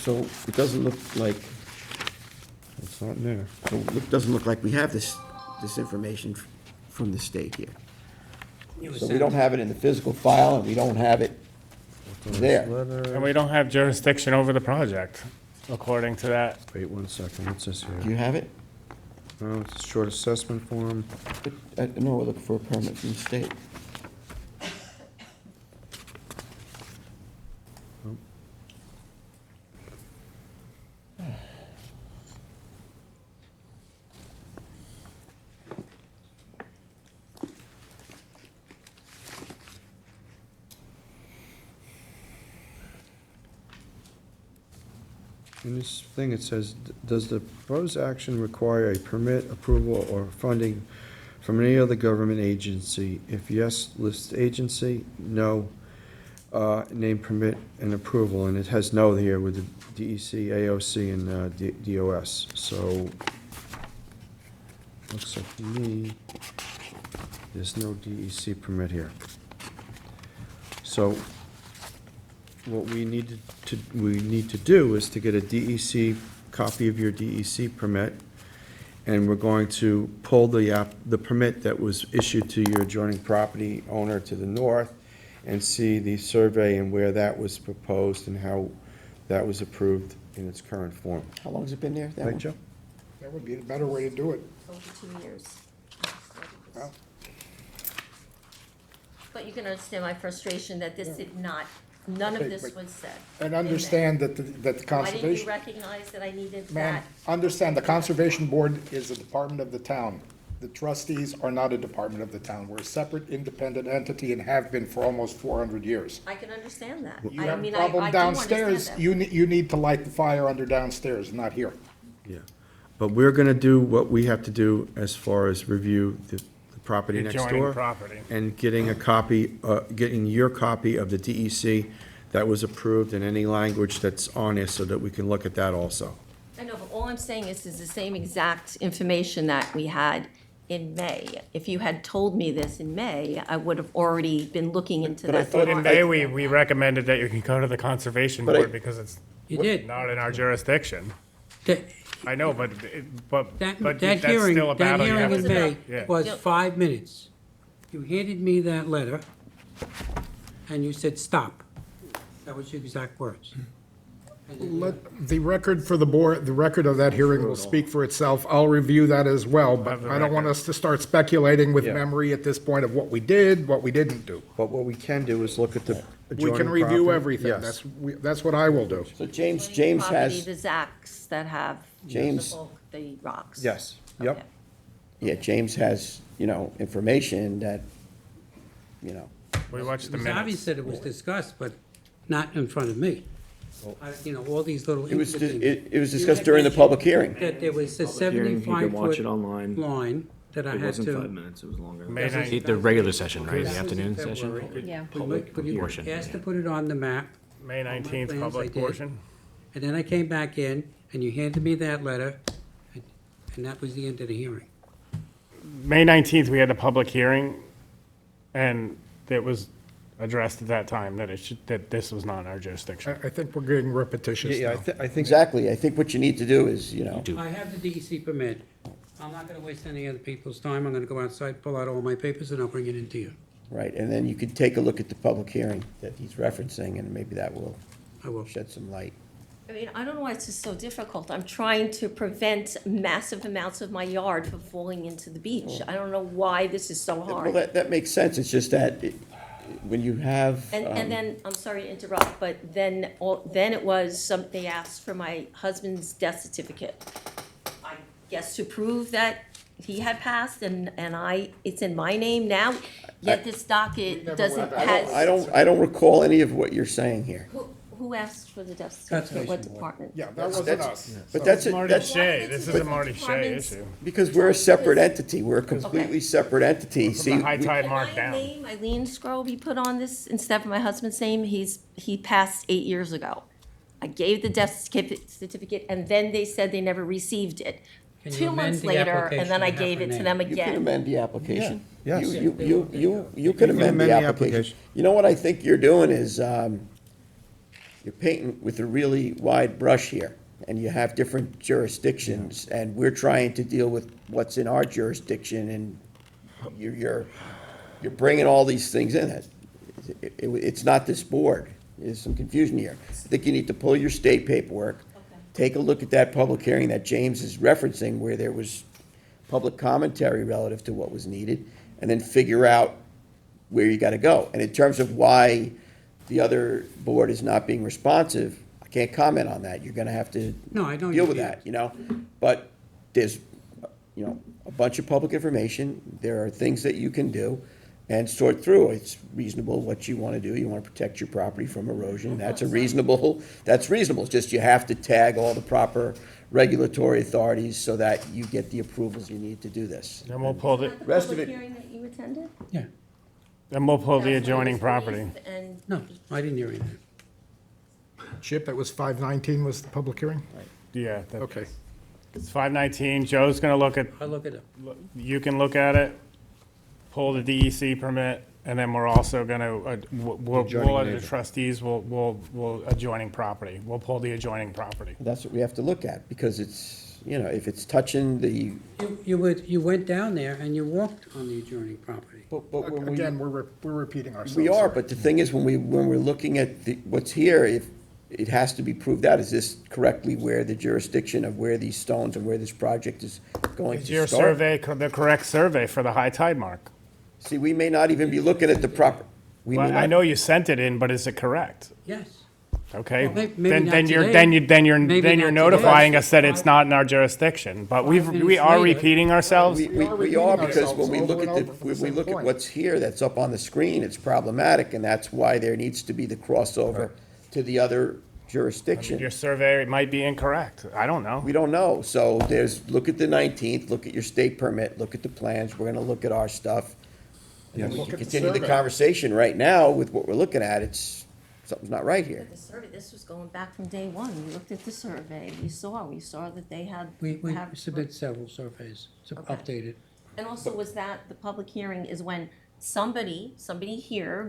so it doesn't look like, It's not in there. so it doesn't look like we have this information from the state here. It was So we sent. don't have it in the physical file, and we don't have it there. And we don't have jurisdiction over the project, according to that. Wait 1 second, what's this Do here? you have it? Oh, it's a short assessment form. No, we're looking for a permit from the state. In this thing, it says, does the proposed action require a permit, approval, or funding from any other government agency? If yes, list agency, no, name permit and approval, and it has no here with the DEC, AOC, and DOS, so looks like to me, there's no DEC permit here. So what we need to do is to get a DEC, copy of your DEC permit, and we're going to pull the permit that was issued to your adjoining property owner to the north and see the survey and where that was proposed and how that was approved in its current form. How long has it been there, that Right, one? Joe? That would be a better way to do it. Over 2 years. Well. But you can understand my frustration that this did not, none of Okay, this but- was said. And understand that the Why didn't you conservation, recognize that I needed ma'am, that? understand, the conservation board is a department of the town. The trustees are not a department of the town. We're a separate, independent entity and have been for almost 400 years. I can understand that. You I have a mean, I problem do understand downstairs, that. you need to light the fire under downstairs, not here. Yeah. But we're gonna do what we have to do as far as review the property next Adjoining door. property. And getting a copy, getting your copy of the DEC that was approved and any language that's on it so that we can look at that also. I know, but all I'm saying is the same exact information that we had in May. If you had told me this in May, I would have already been looking into But I that. thought In May, we recommended that you can go to the conservation But I- board because it's You did. not in our jurisdiction. That, I know, but that that's hearing, still a that battle you hearing have in to May Yeah. was Yep. 5 minutes. You handed me that letter, and you said, stop. That was your exact words. And Let, the record for the board, the record of that hearing will speak for itself. I'll review that as well, but Have the I don't want record. us to start speculating with Yeah. memory at this point of what we did, what we didn't do. But what we can do is look at the We adjoining can review property. everything. Yes. That's what I will do. So James Property, has, the Zacks that have James- the bulk, the rocks. Yes, Okay. yep. yeah, James has, information that, We watched It the was obvious minutes. that it was discussed, but not in front of me. All these little. it was, intricate things. it was discussed during the public hearing. That there was a Public hearing, you can watch 75-foot it online. line that I It had wasn't 5 to. minutes, it was longer. May 9th, The regular session, right, the That was in afternoon February. session? Yeah. Could you portion. ask to put it on the map, May 19th, plans I public did. portion. and then I came back in, and you handed me that letter, and that was the end of the hearing. May 19th, we had a public hearing, and it was addressed at that time that that this was not in our jurisdiction. I think we're getting repetitious Yeah, now. I think, Exactly, I think what you need to do is, I have the DEC permit. I'm not gonna waste any other people's time. I'm gonna go outside, pull out all my papers, and I'll bring it into you. right, and then you could take a look at the public hearing that he's referencing, and maybe that will I will. shed some light. I mean, I don't know why it's just so difficult. I'm trying to prevent massive amounts of my yard from falling into the beach. I don't know why this is so Well, hard. that makes sense. It's just that when you have. And then, I'm sorry to interrupt, but then it was they asked for my husband's death certificate. I guess to prove that he had passed and it's in my name now, yet this docket doesn't, has. I don't recall any of what you're saying here. Who asked for the death certificate? What department? Yeah, that wasn't us. But that's, Marty Shea, this is a Marty Shea Departments- issue. because we're a separate entity. We're a completely separate entity. From See, the high we- tide Can mark my down. name, Eileen Scroll, be put on this instead of my husband's name? He passed 8 years ago. I gave the death certificate, and then they said they never received it. Can you 2 amend months the later, and then I application to gave have it her to name? them you can again. amend the application. Yeah. Yes. You can amend the application. You know what I think you're doing is, you're painting with a really wide brush here, and you have different jurisdictions, and we're trying to deal with what's in our jurisdiction, and you're bringing all these things in. It's not this board. There's some confusion here. I think you need to pull your state paperwork, take a look at that public hearing that James is referencing, where there was public commentary relative to what was needed, and then figure out where you gotta go. And in terms of why the other board is not being responsive, I can't comment on that. You're gonna have to No, I know deal you with can't. that, you know? But there's, a bunch of public information. There are things that you can do and sort through. It's reasonable what you wanna do. You wanna protect your property from erosion. That's reasonable. It's just you have to tag all the proper regulatory authorities so that you get the approvals you need to do this. Then we'll pull Was that the Rest of public it- hearing that you attended? Yeah, Then we'll pull the That's when it adjoining was property. briefed And no, I didn't hear anything. Chip, it was 519 was the public hearing? Yeah, Okay. it's 519. Joe's gonna look at, I'll look it up. you can look at it, pull the DEC permit, and then we're also gonna, we'll, Adjoining as neighbor. the trustees, we'll adjoining property. We'll pull the adjoining property. That's what we have to look at, because it's, if it's touching the, You went down there and you walked on the adjoining property. but when we. Again, we're repeating ourselves. We are, here. but the thing is, when we're looking at what's here, if, it has to be proved out, is this correctly where the jurisdiction of where these stones and where this project is going Is to your start? survey the correct survey for the high tide mark? See, we may not even be looking at the proper, we may Well, I not, know you sent it in, but is it correct? Yes. Okay, Well, maybe then, not then you're, today. then Maybe you're not today. notifying us that it's not in our jurisdiction, but we 5 minutes are later. repeating ourselves. we are, because ourselves when we over look and at the, over for the when we same look at point. what's here that's up on the screen, it's problematic, and that's why there needs to be the crossover to the other jurisdiction. Your survey might be incorrect, I don't know. We don't know, so look at the 19th, look at your state permit, look at the plans, we're gonna look at our stuff. And then we Look can at the continue the survey. conversation. Right now, with what we're looking at, something's not right here. the survey, this was going back from day one. We looked at the survey. We saw that they had. We have- submitted several surveys, so Okay. updated. And also, was that, the public hearing is when somebody here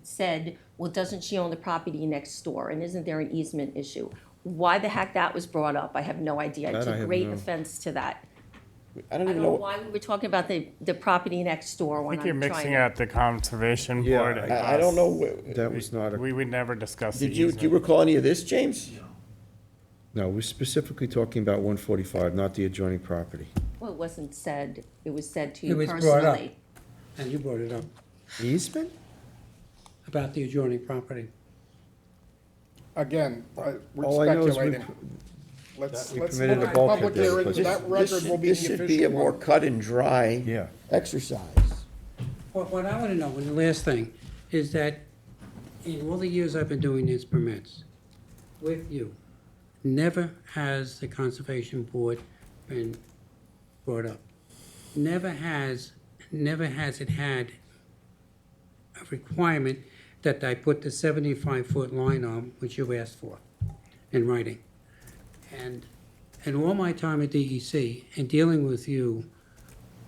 said, well, doesn't she own the property next door, and isn't there an easement issue? Why the heck that was brought up, I have no idea. I That I took have great no- offense to that. I I don't don't even know know, why we were talking about the property next door I when think you're I'm trying mixing to. out the conservation Yeah, board. I don't know, That was not We would never discuss the do you easement. recall any of this, James? no, we're specifically talking about 145, not the adjoining property. Well, it wasn't said, it was said to It you was brought up. personally. And you brought it up, Easement? about the adjoining property. Again, we're All I know is speculating. Let's we look permitted at a the bulkhead public there, hearing, but- that record will be This the should be a official more one. cut and dry Yeah. exercise. What I want to know, and the last thing, is that in all the years I've been doing these permits with you, never has the Conservation Board been brought up. Never has it had a requirement that I put the 75-foot line on, which you asked for in writing. And in all my time at DEC and dealing with you,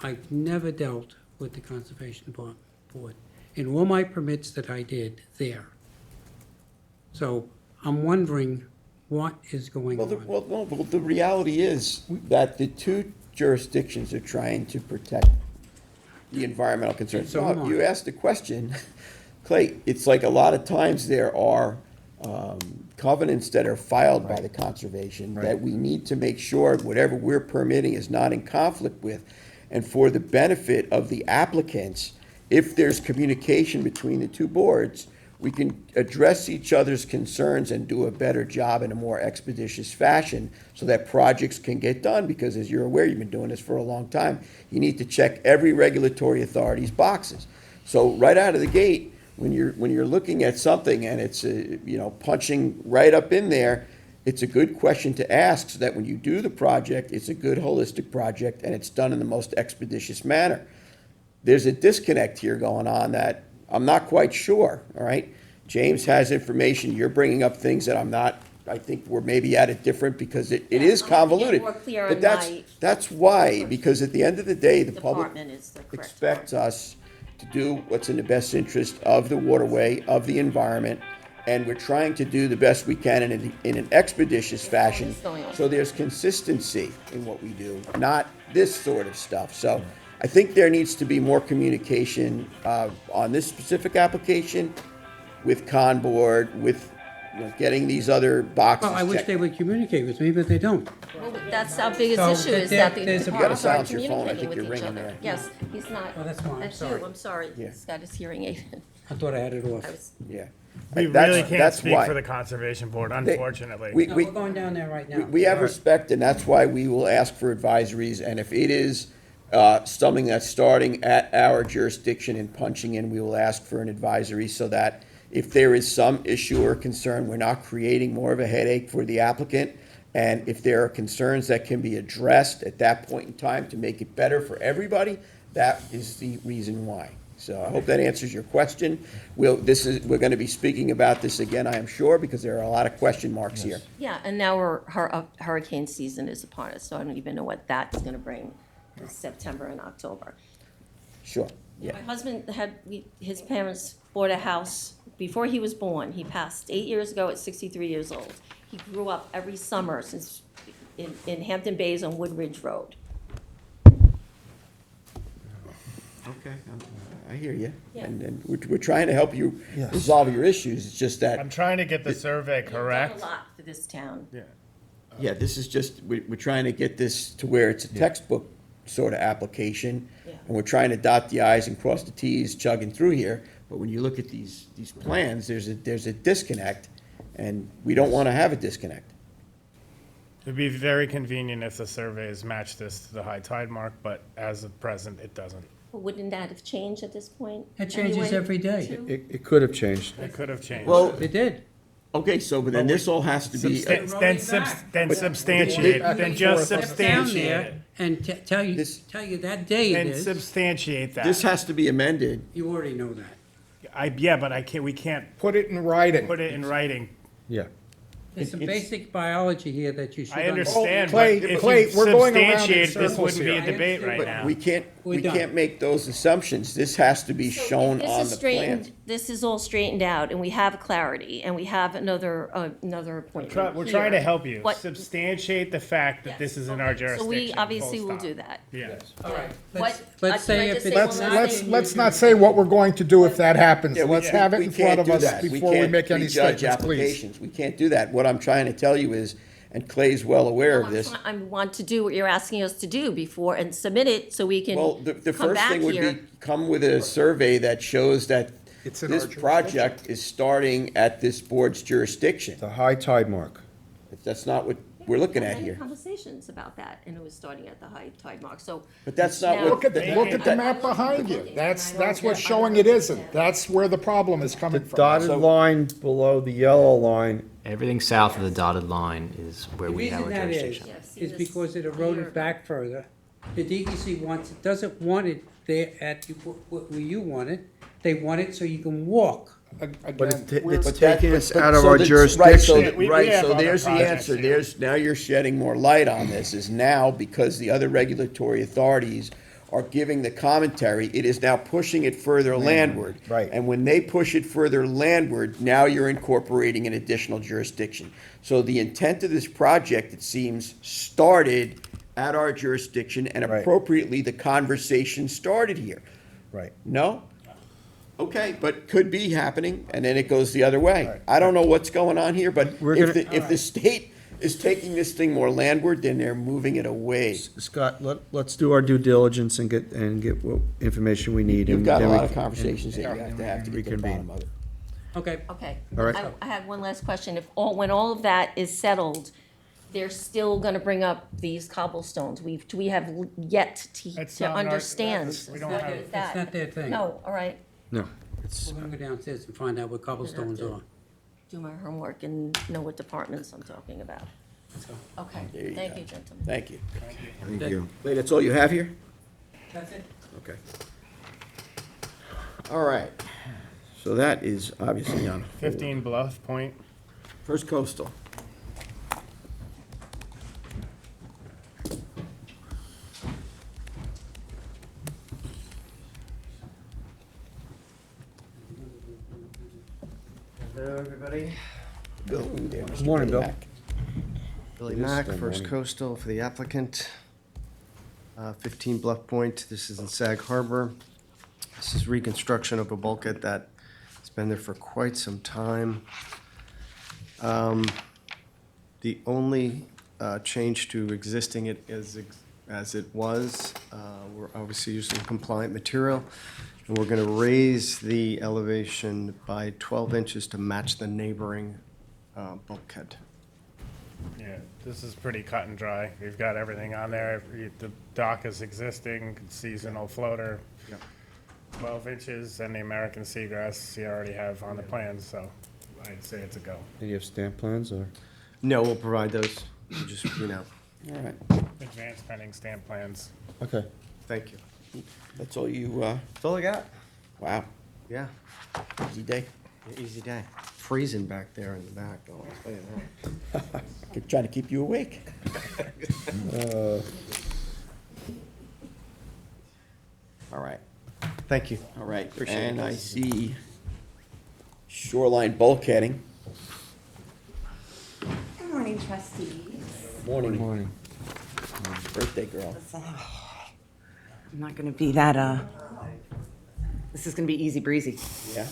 I've never dealt with the Conservation Board in all my permits that I did there. So I'm wondering what is going Well, on. the reality is that the two jurisdictions are trying to protect the environmental concerns. So am I. You asked the question, Clay, it's like a lot of times there are covenants that are filed by the conservation, that Right. we need to make sure whatever we're permitting is not in conflict with. And for the benefit of the applicants, if there's communication between the two boards, we can address each other's concerns and do a better job in a more expeditious fashion so that projects can get done, because as you're aware, you've been doing this for a long time, you need to check every regulatory authority's boxes. So right out of the gate, when you're looking at something and it's, punching right up in there, it's a good question to ask so that when you do the project, it's a good holistic project and it's done in the most expeditious manner. There's a disconnect here going on that I'm not quite sure, all right? James has information, you're bringing up things that I'm not, I think we're maybe at it different because it is I'm gonna get convoluted. more clear But on that's why, because at the end of the day, the public Department is the correct expects us to do what's in the best interest of the waterway, of the environment, and we're trying to do the best we can in an expeditious fashion. is going on. So there's consistency in what we do, not this sort of stuff. So I think there needs to be more communication on this specific application with Con Board, with getting these other boxes Well, I wish checked. they would communicate with me, but they don't. Well, that's our biggest So issue, is there- that the there's a- You gotta departments aren't silence your phone. I communicating think with you're each ringing other. there. Yes, he's not. Oh, that's fine, That's sorry. you, I'm sorry. Yeah. He's got his hearing aid. I thought I had it off. I was- Yeah. We That's- really can't that's speak why. for the Conservation Board, They- unfortunately. we- No, we're going down there right now. We have All right. respect, and that's why we will ask for advisories, and if it is something that's starting at our jurisdiction and punching in, we will ask for an advisory so that if there is some issue or concern, we're not creating more of a headache for the applicant. And if there are concerns that can be addressed at that point in time to make it better for everybody, that is the reason why. So I hope that answers your question. We're going to be speaking about this again, I am sure, because there are a lot of question marks here. Yeah, and now hurricane season is upon us, so I don't even know what that's gonna bring in September and October. Sure, yeah. My husband his parents bought a house before he was born. He passed 8 years ago at 63 years old. He grew up every summer since in Hampton Bays on Woodridge Road. Okay, I hear you. Yeah. And we're trying to help you Yes. resolve your issues. It's just I'm that, try to get the survey He's done correct. a lot for this town. Yeah. yeah, this is just, we're trying to get this to where it's a textbook sort of application. Yeah. And we're trying to dot the i's and cross the t's chugging through here. But when you look at these plans, there's a disconnect, and we don't want to have a disconnect. It'd be very convenient if the surveys matched this to the high tide mark, but as of present, it doesn't. Well, wouldn't that have changed at this point? It changes anyway, every day. too? It could have changed. It could have changed. Well, It did. okay, so, but then this all has to be, Then substantiate, then just Step down substantiate there it. and tell you that day it And is. substantiate this that. has to be amended. You already know that. But we can't Put it in writing. put it in writing. Yeah. There's some It's- basic biology here that you should. I understand, but Clay, if Clay, you we're going around in substantiate, this circles wouldn't be here. a debate right But now. we can't, We're we done. can't make those assumptions. This has to be So shown if on this is the straightened, plan. this is all straightened out, and we have clarity, and we have another appointment We're trying to here. help you. What- Substantiate the fact that Yes, this is in okay. our jurisdiction. So we obviously full will stop. do that. Yeah. All right. What- Let's can I say just if say it's one Let's, last not. thing? let's not say what we're going to do if that happens. Let's have it in front of us before we can't make any prejudge statements, please. applications. We can't do that. What I'm trying to tell you is, and Clay's well aware of this, I want to do what you're asking us to do before, and submit it so we can well, the come first back thing would be, here. come with a survey that shows that It's in this our jurisdiction. project is starting at this board's jurisdiction. The high tide mark. That's not what we're looking We at had here. Conversations about that, and it was starting at the high tide mark, so. But that's not now- what- Look at the map behind you. That's what's showing it isn't. That's where the problem is The coming from. dotted line below the yellow line, Everything south of the dotted line is where The we have reason our that is, jurisdiction. Yeah, see is this because it here. eroded back further. The DEC doesn't want it there where you want it. They want it so you can walk. but Again, we're- it's But that- taking us but- out of so our the- jurisdiction. We have So other there's the projects answer. here. Now you're shedding more light on this, is now because the other regulatory authorities are giving the commentary, it is now pushing it further landward. right. And when they push it further landward, now you're incorporating an additional jurisdiction. So the intent of this project, it seems, started at our jurisdiction, and Right. appropriately, the conversation started here. Right. No? Okay, but could be happening, and then it goes the other way. Right. I don't know what's going on here, but We're if gonna- if the state is taking this thing more landward, then they're moving it away. Scott, let's do our due diligence and get what information we need. You've and got a then we lot of can- conversations that you have to get to the Reconvene. bottom of it. Okay. Okay. All right. I have one last question. If when all of that is settled, they're still gonna bring up these cobblestones. we have yet It's to not in our- understand. we don't what have- is It's that. not their thing. No, all right. No, it's, We're gonna go downstairs and find out what cobblestones are. Do my homework and know what departments I'm talking about. Okay, There you thank go. you, gentlemen. Thank you. thank you. Wait, that's all you have here? That's it. Okay. All right. So that is obviously on hold. 15 Bluff Point. First Coastal. Hello, everybody. Bill, there, Mr. Morning, Bill. Mack. Billy It is Mack, still First morning. Coastal for the applicant. 15 Bluff Point, this is in Sag Harbor. This is reconstruction of a bulkhead that has been there for quite some time. The only change to existing it is as it was, we're obviously using compliant material, and we're gonna raise the elevation by 12 inches to match the neighboring bulkhead. Yeah, this is pretty cut and dry. We've got everything on there. The dock is existing, seasonal floater, Yep. 12 inches, and the American seagrass you already have on the plans, so I'd say it's a go. Do you have stamp plans, or? No, we'll provide those, You just, All right. Advanced pending stamp plans. Okay. thank you. That's all you, That's all I got. wow, Yeah, easy day. easy day. Freezing back there in the back, though, I'll tell you that. Keep trying to keep you awake. All right, Thank you. all right. Appreciate And it. I see shoreline bulkheading. Good morning, trustees. Morning. Morning. Birthday girl. I'm not gonna be that, this is gonna be easy breezy. Yeah?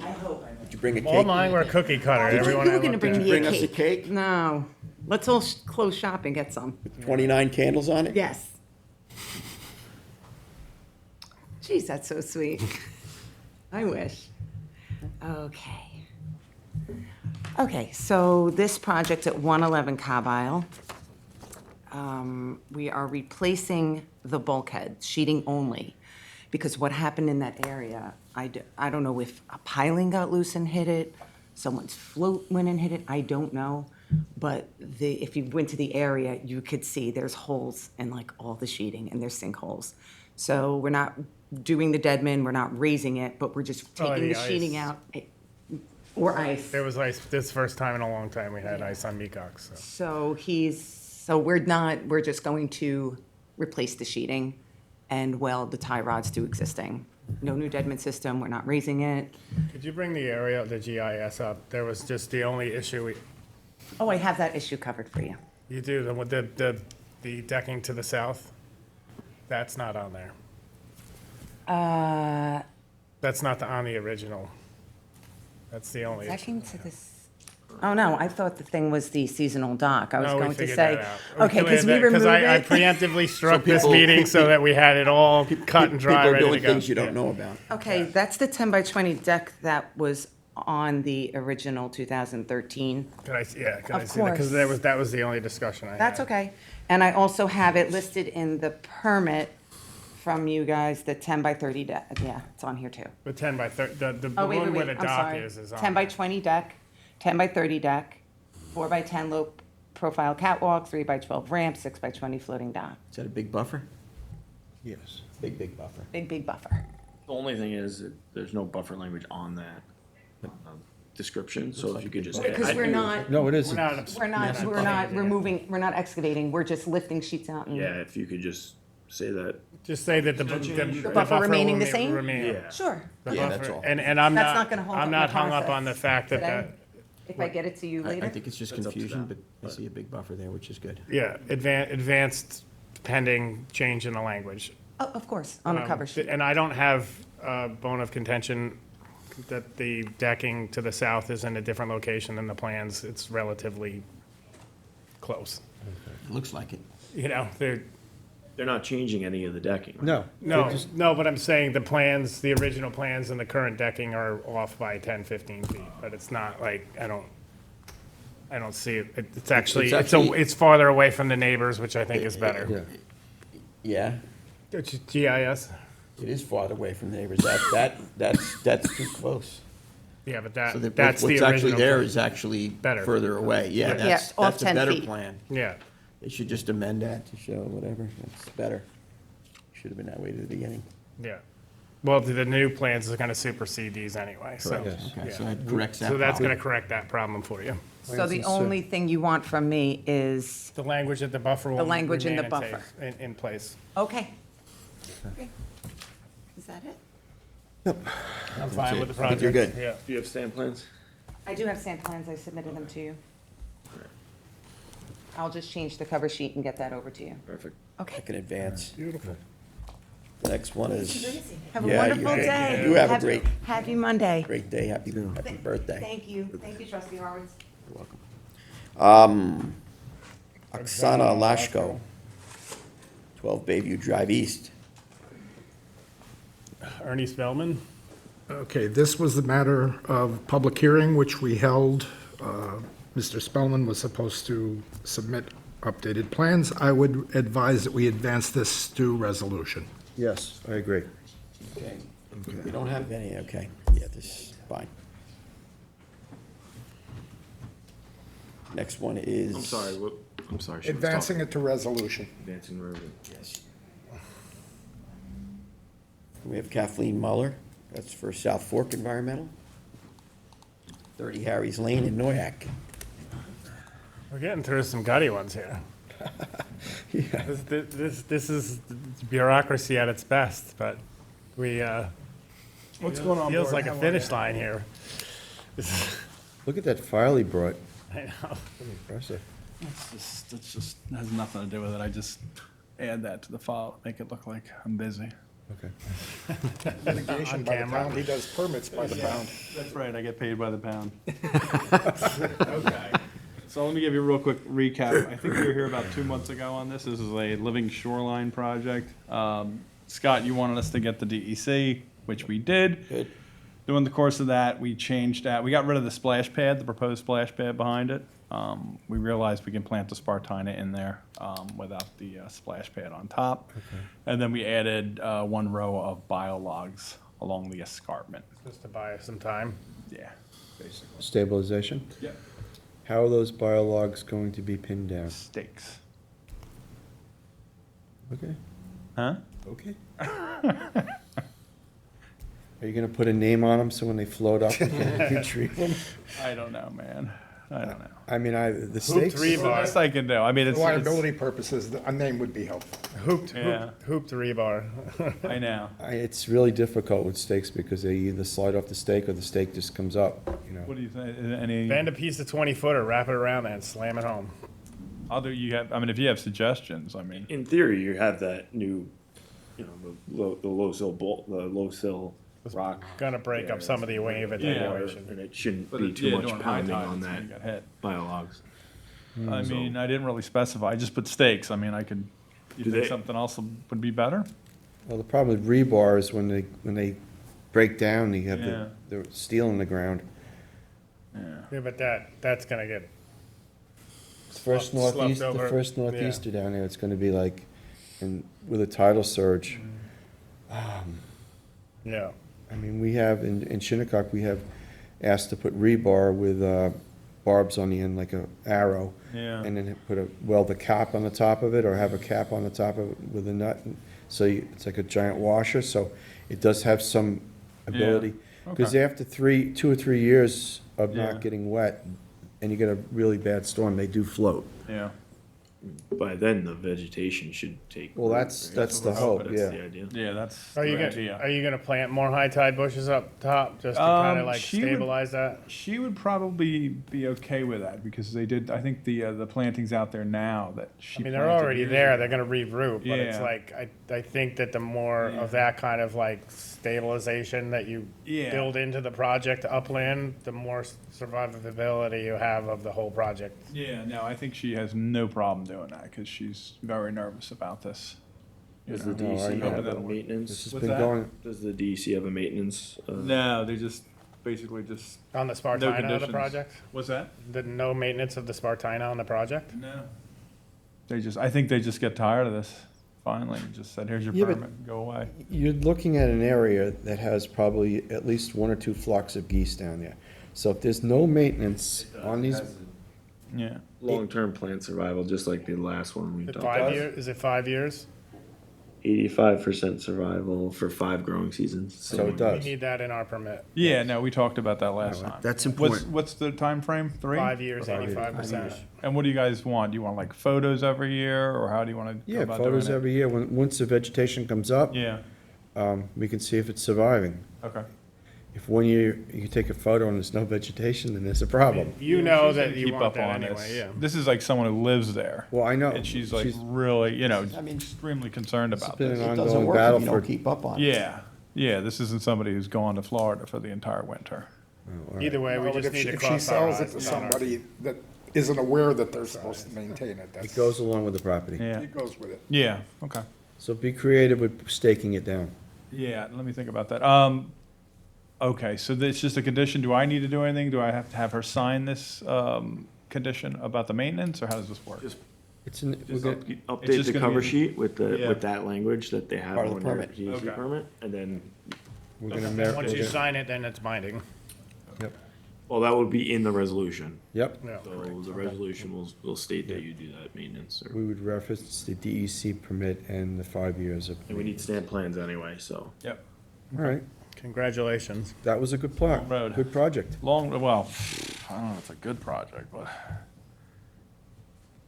I hope. Did you bring a cake? All mine were cookie cutter. You Everyone I were gonna looked bring at. me a Bring us a cake. cake? No, let's all close shop and get some. 29 candles on it? Yes. Geez, that's so sweet. I wish. Okay. Okay, so this project at 111 Cobb Isle, we are replacing the bulkhead, sheeting only, because what happened in that area, I don't know if a piling got loose and hit it, someone's float went and hit it, I don't know. But if you went to the area, you could see there's holes in like all the sheeting and there's sinkholes. So we're not doing the deadman, we're not raising it, but we're just Oh, taking the the sheeting ice. out. Or ice. There was ice, this first time in a long time we had ice on Mecox, so. So we're just going to replace the sheeting and weld the tie rods to existing. No new deadman system, we're not raising it. Could you bring the area, the GIS up? There was just the only issue Oh, I have that issue covered for you. you do, the decking to the south, that's not on there. That's not on the original. That's the only issue. Decking to this, oh no, I thought the thing was the seasonal dock. I was No, we going to figured say, that out. okay, because we Because removed I it. preemptively struck this people- meeting so that we had it all cut and dry, People are ready to doing go. things you don't Yeah. know about. Okay, that's the 10 by 20 deck that was on the original 2013. Could I, yeah, could I Of see that? Because course. that was the only discussion I had. That's okay. And I also have it listed in the permit from you guys, the 10 by 30 deck. Yeah, it's on here too. The 10 by 30, the Oh, wait, one wait, where wait, the I'm dock sorry. is on. 10 by 20 deck, 10 by 30 deck, 4 by 10 low profile catwalk, 3 by 12 ramp, 6 by 20 floating dock. Is that a big buffer? Yes. Big, big buffer. Big, big buffer. The only thing is, that there's no buffer language on that description, so if you could just. Because we're not, No, it We're isn't. not. we're not removing, we're not excavating, we're just lifting sheets out and. Yeah, if you could just say that. Just say that the buffer remaining the will same? remain. Yeah. Sure. The Yeah, that's buffer- all. And I'm That's not, not gonna hold I'm up not my hung up on the process fact that today. that, If I get it to you I later? think it's just That's up to confusion, but them, I see a big buffer there, which is good. yeah, advanced pending change in the language. Oh, of course, on the cover sheet. And I don't have a bone of contention that the decking to the south is in a different location than the plans. It's relatively close. It looks like it. You know, they're, They're not changing any of the decking. right? no, but I'm saying the plans, the original plans and the current decking are off by 10, 15 feet, but it's not like, I don't see it. It's actually, it's farther away from the neighbors, which I think is better. Yeah. Yeah, Which is GIS? it is farther away from the neighbors. That's too close. Yeah, but So that's the what's actually original. there plan. is actually Better. further away. Yeah, Yeah, off that's a 10 better feet. plan. Yeah, They should just amend that to show whatever. That's better. Should have been that way to the beginning. yeah. Well, the new plans are gonna supersede these anyway, so. Correct. Okay, so yeah. that corrects that So that's problem. gonna correct that problem for you. So the only thing you want from me is, The language at the buffer will The language in the remain buffer. in place. okay. Is that it? I'm fine with the I think project. you're good. Yeah. Do you have stamp plans? I do have sand plans, I submitted them to you. I'll just change the cover sheet and get that over to you. Perfect. Okay. Back in advance. Beautiful. The next one is, Have a Yeah, wonderful you- day. you have a great- Happy Monday. great day. Happy birthday. Thank you. Thank you, trustee Horowitz. You're welcome. Oksana Lashko, 12 Bayview Drive East. Ernie Spellman? Okay, this was the matter of public hearing, which we held. Mr. Spellman was supposed to submit updated plans. I would advise that we advance this to resolution. Yes, I agree. Okay. We don't have any, okay. Yeah, this is fine. Next one is. I'm sorry, what, I'm sorry. she was Advancing talking. it to resolution. Advancing road. Yes. We have Kathleen Muller, that's for South Fork Environmental. 30 Harry's Lane in Noyak. We're getting through some gutty ones here. This is bureaucracy at its best, but we, What's going on, feels board? like How a are finish you? line here. Look at that file he brought. I know. Impressive. That's just has nothing to do with it. I just add that to the file, make it look like I'm busy. Okay. Litigation by the camera. pound, he does permits by the pound. That's right, I get paid by the pound. Okay. So let me give you a real quick recap. I think we were here about 2 months ago on this. This is a living shoreline project. Scott, you wanted us to get the DEC, which we did. Good. During the course of that, we changed that. We got rid of the splash pad, the proposed splash pad behind it. We realized we can plant the Spartina in there without the splash pad on top. And then we added 1 row of biologs along the escarpment. Just to buy us some time. Yeah, basically. Stabilization? Yep. How are those biologs going to be pinned down? Stakes. Okay, Huh? okay. Are you gonna put a name on them so when they float up, you can retrieve them? I don't know, man. I don't know. I mean, the stakes. rebar. It's the best I can do. I mean, For it's, liability purposes, a name would be helpful. Yeah. Hooped rebar. I know. It's really difficult with stakes because they either slide off the stake or the stake just comes up, you know. What do you think? Any Bend a piece of 20-footer, wrap it around that, and slam it home. other you have? I mean, if you have suggestions, I mean, In theory, you have that new, you know, the low sill bolt, the low sill rock. Gonna break up some of the wave attenuation. And it shouldn't But be it- too yeah, much during high pounding tides, on when that you got hit. biologs. I mean, I didn't really specify. I just put stakes. I mean, I could. You Do think they- something else would be better? Well, the problem with rebar is when they break down, you have Yeah. the steel in the ground. Yeah, but that's gonna get, First Sloughed northeast, the over, first northeaster down there, it's gonna be like, and with a tidal surge. yeah. I mean, we have, in Shinnecock, we have asked to put rebar with barbs on the end, like a arrow. Yeah. And then weld a cap on the top of it, or have a cap on the top of it with a nut. So it's like a giant washer, so it does have some ability. Because Okay. after 2 or 3 years of Yeah. not getting wet, and you get a really bad storm, they do float. Yeah. by then the vegetation should take. Well, root, that's right? the hope, That's yeah. the idea. Yeah, that's Are you the gonna, idea. are you gonna plant more high tide bushes up top, just to kinda like She would- stabilize that? She would probably be okay with that because they did, I think the plantings out there now that she I mean, they're planted already years there, ago. they're gonna reroot, but it's Yeah. like, I think that the more of that kind of like stabilization that you Yeah. build into the project upland, the more survivability you have of the whole project. Yeah, no, I think she has no problem doing that because she's very nervous about this. Does the No, I DEC know. have a This maintenance? has What's been that? going, Does the DEC have a maintenance? No, they just basically just. On the no Spartina of the conditions. project? What's that? The no maintenance of the Spartina on the project? No. I think they just get tired of this finally and just said, here's your Yeah, but- permit, go away. you're looking at an area that has probably at least 1 or 2 flocks of geese down there. So if there's no maintenance on these, Yeah. Long-term plant survival, just like the last one we Is it talked 5 about. years, is it 5 years? 85% survival for 5 growing seasons. so it We does. need that in our permit. Yeah, no, we talked about that last No, time. that's What's, important. what's the time frame? 3? 5 years, 5 years. 85%. And what do you guys want? Do you want like photos every year or how do you want to go Yeah, about doing photos it? every year. Once the vegetation comes up, Yeah, we can see if it's surviving. okay. If 1 year you take a photo and there's no vegetation, then there's a problem. You know She's gonna that you keep want up that on anyway, this. yeah. This is like someone who lives there. Well, I know. And she's like really, I mean, extremely concerned It's about been this. an it doesn't ongoing work battle if you for. don't keep up on it. Yeah, yeah, this isn't somebody who's gone to Florida for the entire winter. Either way, we Well, but just need to if she cross our sells it eyes. to and dot our- somebody that isn't aware that they're supposed to maintain it, that's. It goes along with the property. Yeah, It goes with it. yeah, okay. So be creative with staking it down. Yeah, let me think about that. Okay, so it's just a condition. Do I need to do anything? Do I have to have her sign this, condition about the maintenance or how does this work? Just It's in, we're Just gonna, It's update just the gonna cover be- sheet with Yeah. that language that they have Part of the on their permit. DEC Okay. permit, and then, we're gonna And merit. Once you sign it, then it's binding. Yep, well, that would be in the resolution. yep. Yeah. So the resolution will state that you do that maintenance, or, We would reference the DEC permit and the 5 years of. and we need stamp plans anyway, so. Yep. All right, Congratulations. that was a good plot, Long road. good project. Well, I don't know if it's a good project, but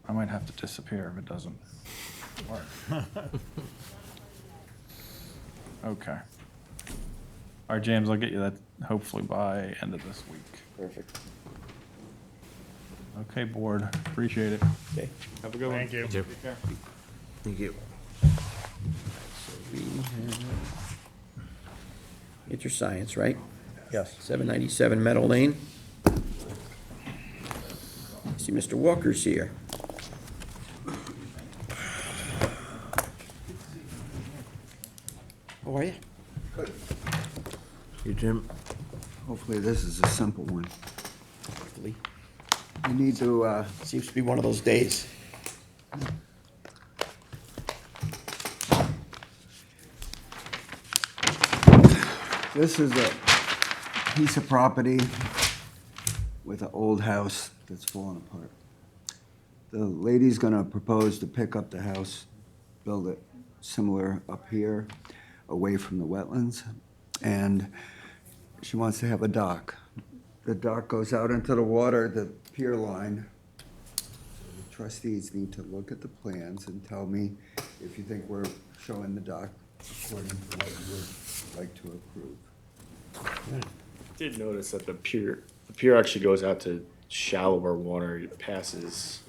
I might have to disappear if it doesn't work. Okay. All right, James, I'll get you that hopefully by end of this week. Perfect. Okay, board, appreciate it. Okay. Have a good one. Thank you. Take care. Thank you. We have Interscience, right? Yes. 797 Meadow Lane. I see Mr. Walker's here. How are you? Hey, Jim, hopefully this is a simple one. Hopefully. You need to, Seems to be one of those days. this is a piece of property with an old house that's falling apart. The lady's gonna propose to pick up the house, build it similar up here, away from the wetlands, and she wants to have a dock. The dock goes out into the water, the pier line. The trustees need to look at the plans and tell me if you think we're showing the dock according to what you would like to approve. Did notice that the pier actually goes out to shallower water, it passes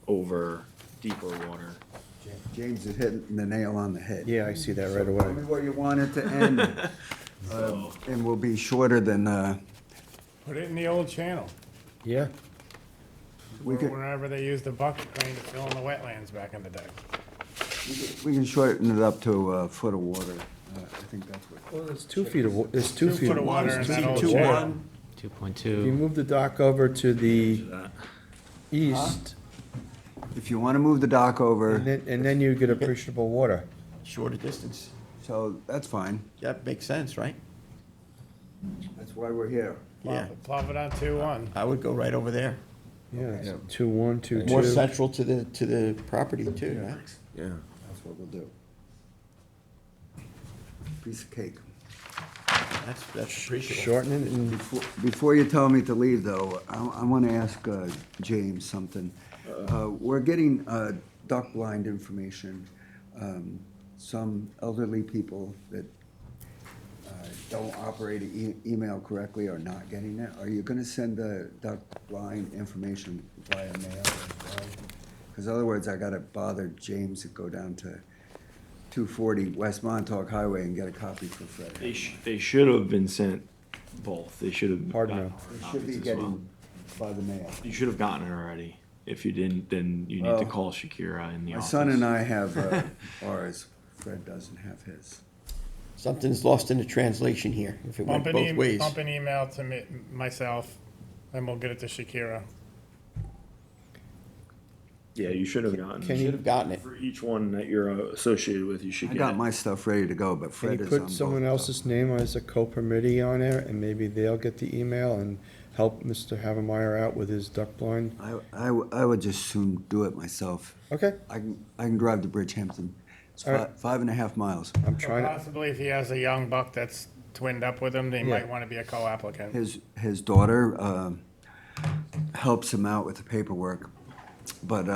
over deeper water. James is hitting the nail on the head. Yeah, I see that right Tell me away. where you want it to end, and we'll be shorter than, Put it in the old channel, Yeah, we could, wherever they used the bucket crane to fill in the wetlands back in the day. we can shorten it up to a foot of water. I think that's what. well, there's 2 feet of, there's 2 feet. Foot of water in that old 2-1. channel. 2.2. If you move the dock over to the That. east, If you want to move the dock over, and then you get appreciable water. Shorter distance. so that's fine. That makes sense, right? That's why we're here. Yeah. Plop it on 2-1. I would go right over there. Yeah, it's 2-1, 2-2. More central to the property too, right? Yeah. That's what we'll do. Piece of cake. That's appreciable. Shorten it and Before you tell me to leave, though, I want to ask James something. We're getting duck blind information. Some elderly people that don't operate email correctly are not getting it. Are you gonna send the duck blind information via mail as well? Because otherwise, I gotta bother James to go down to 240 West Montauk Highway and get a copy for Fred. They should have been sent both. They should have. Pardon gotten me. It hard should be copies as well. getting by the mail. You should have gotten it already. If you didn't, then you need to call Shakira in the My office. son and I have ours. Fred doesn't have his. Something's lost in the translation here, if it went Bump both ways. an email to me, myself, and we'll get it to Shakira. Yeah, you should have gotten. You should have gotten it. For each one that you're associated with, you should I get got it. my stuff ready to go, but Can Fred you is on put both. someone else's name as a co-permittee on there, and maybe they'll get the email and help Mr. Havemeyer out with his duck blind? I would just soon do it myself. Okay, I can drive to Bridgehampton. It's All right. 5.5 miles. I'm trying to, Possibly if he has a young buck that's twinned up with him, they Yeah. might want to be a co-applicant. His daughter helps him out with the paperwork, but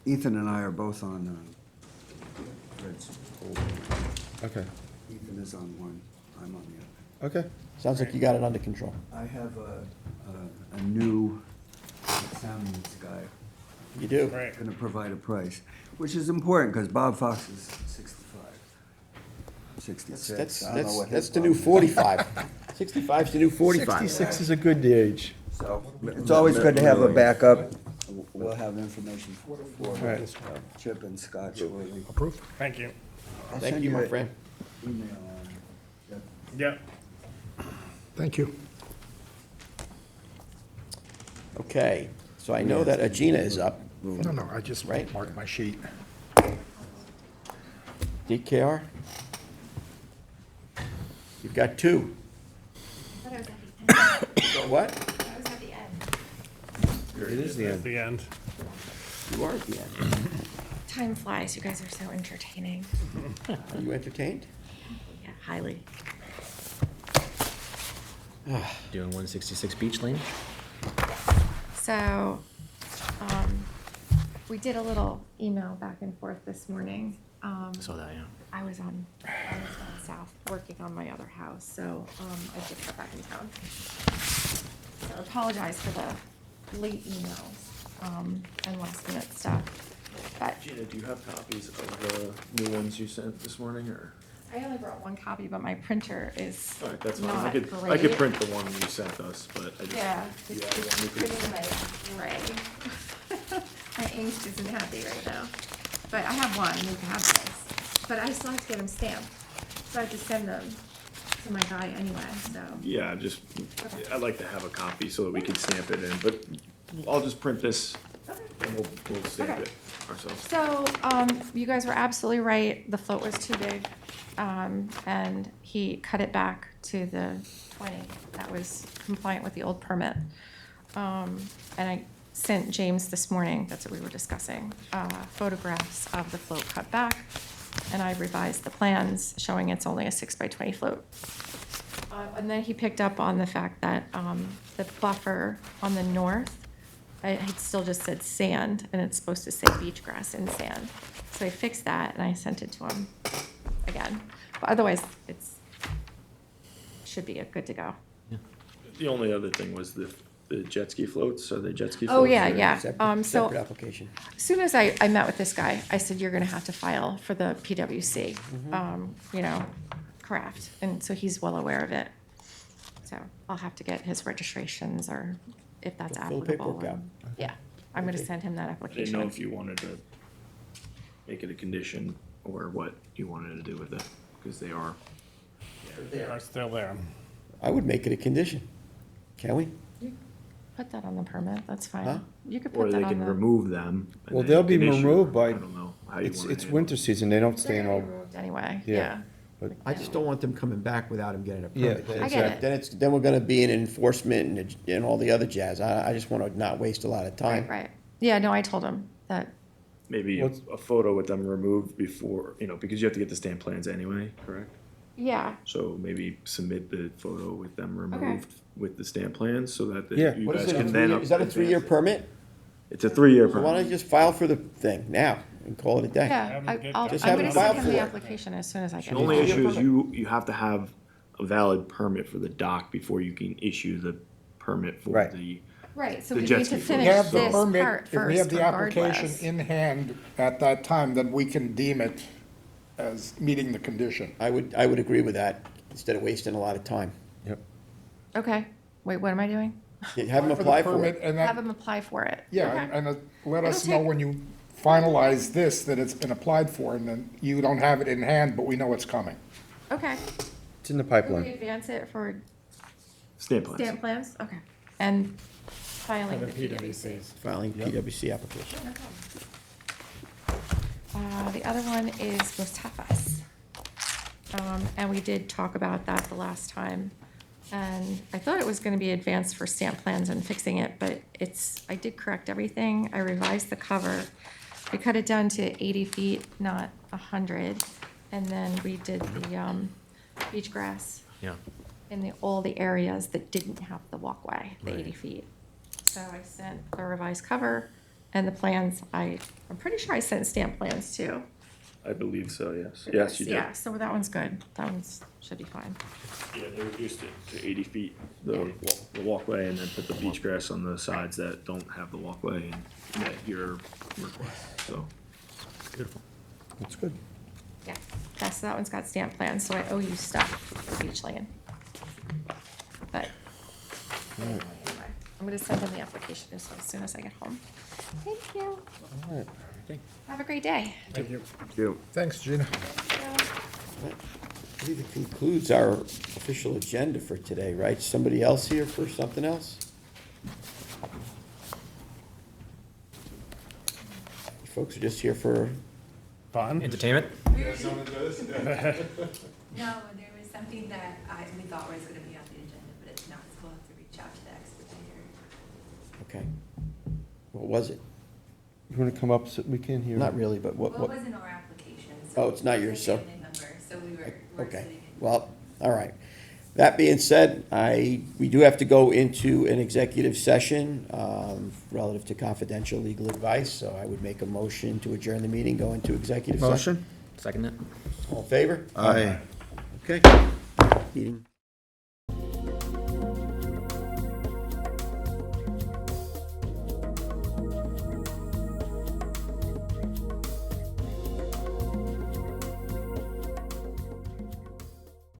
Ethan and I are both on Fred's old one. okay, Ethan is on one, I'm on the other. okay. Sounds like you got it under control. I have a new sound needs guy You do. Right. going to provide a price, which is important because Bob Fox is 65. 66. That's, I don't know what that's his the new problem is. 45. 65's the new 45. 66 is a good age. So it's always good to have a backup. We'll have information for Right. Chip and Scott shortly. Approved? Thank you. I'll Thank send you, my an friend. Email on. Yep. Thank you. Okay, so I know that Agena is up. No, I just Right. marked my sheet. DKR? You've got two. So what? It is the At end. the end. You are at the end. Time flies. You guys are so entertaining. Are you entertained? Yeah, highly. Doing 166 Beach Lane? So, we did a little email back and forth this morning. I saw that, yeah. I was down south working on my other house, so I just got back in town. So I apologize for the late emails and last minute stuff. But Gina, do you have copies of the new ones you sent this morning, or? I only brought one copy, but my printer is All right, that's fine. not I could great. print the one you sent us, but I just. Yeah, you it's have one you could- printing my gray. My ink isn't happy right now. But I have one, you can have this. But I still have to get them stamped. So I have to send them to my guy anyway, so. Yeah, just, I'd like to have a copy so that we can stamp it in, but I'll just print this and we'll stamp Okay. it ourselves. So, you guys were absolutely right, the float was too big, and he cut it back to the 20. That was compliant with the old permit. And I sent James this morning, that's what we were discussing, photographs of the float cut back, and I revised the plans showing it's only a 6x20 float. And then he picked up on the fact that the buffer on the north, it still just said sand, and it's supposed to say beach grass and sand. So I fixed that, and I sent it to him again. But otherwise, should be good to go. The only other thing was the jet ski floats, are they jet ski floats? Oh, yeah, or- yeah. Separate So separate application. as soon as I met with this guy, I said, you're gonna have to file for the PWC, craft. And so he's well aware of it. So I'll have to get his registrations or if that's Fill the applicable. paperwork out. Yeah, I'm gonna Okay. send him that I didn't know application. if you wanted to make it a condition or what you wanted to do with it, because they are. They are still there. I would make it a condition. Can we? Put that on the permit, that's Huh? fine. You could Or put they that on can the. remove them. and Well, then they'll be condition, removed by, I don't know how you it's wanna it's handle winter it. season, they don't stay in They're all, removed Anyway, Yeah. yeah. but I just don't want them coming back without him getting a Yeah, permit. I get it. Then we're gonna be in enforcement and all the other jazz. I just wanna not waste a lot of time. Right. Yeah, no, I told him that, Maybe What's- a photo with them removed before, because you have to get the stamp plans anyway, correct? yeah, So maybe submit the photo with them removed with the stamp plans so that Yeah. you What is guys it, can then. is that a 3-year advance it. permit? It's a 3-year So why don't permit. you just file for the thing now and call it a day? Yeah, I'm Just have gonna it send filed him for the it. application as soon as I get The only it. issue is you have to have a valid permit for the dock before you can issue the permit for Right. the. Right, so The we jet need ski to first. We finish have the this permit, part if we have first the application regardless. in hand at that time, then we can deem it as meeting the condition. I would agree with that, instead of wasting a lot of time. Yep. Okay, wait, what am I doing? Have them For the apply for permit, it. and Have then, him apply for it. yeah, Okay. and let us It'll know take- when you finalize this, that it's been applied for, and then you don't have it in hand, but we know it's coming. Okay. It's in the Can we pipeline. advance it for Stamp plans. stamp plans? Okay. And filing the PWC. Filing PWC application. The other one is Los Tapas. And we did talk about that the last time. And I thought it was gonna be advanced for stamp plans and fixing it, but I did correct everything. I revised the cover. We cut it down to 80 feet, not 100. And then we did the beach grass Yeah. in all the areas that didn't have the walkway, the 80 feet. So I sent the revised cover and the plans. I'm pretty sure I sent stamp plans too. I believe so, yes. Yes, you did. Yeah, so that one's good. That should be fine. Yeah, they reduced it to 80 feet, the walkway, and then put the beach grass on the sides that don't have the walkway and met your request, so. Beautiful. That's good. Yeah, so that one's got stamp plans, so I owe you stuff for Beach Lane. But anyway, I'm gonna send him the application as soon as I get home. Thank you. All right. Have a great day. Thank you. You. Thanks, Gina. I believe it concludes our official agenda for today, right? Somebody else here for something else? You folks are just here for, Fun? Entertainment? No, there was something that we thought was gonna be on the agenda, but it's not, so we'll have to reach out to the expediter. okay. What was it? You want to come up so we can hear? Not really, but Well, what? it wasn't our application, so. Oh, it's not yours, so. Family member, so we were Okay, sitting in. well, all right. That being said, we do have to go into an executive session relative to confidential legal advice, so I would make a motion to adjourn the meeting, go into executive session. Motion? Second that? All in favor? Aye. Okay. Meeting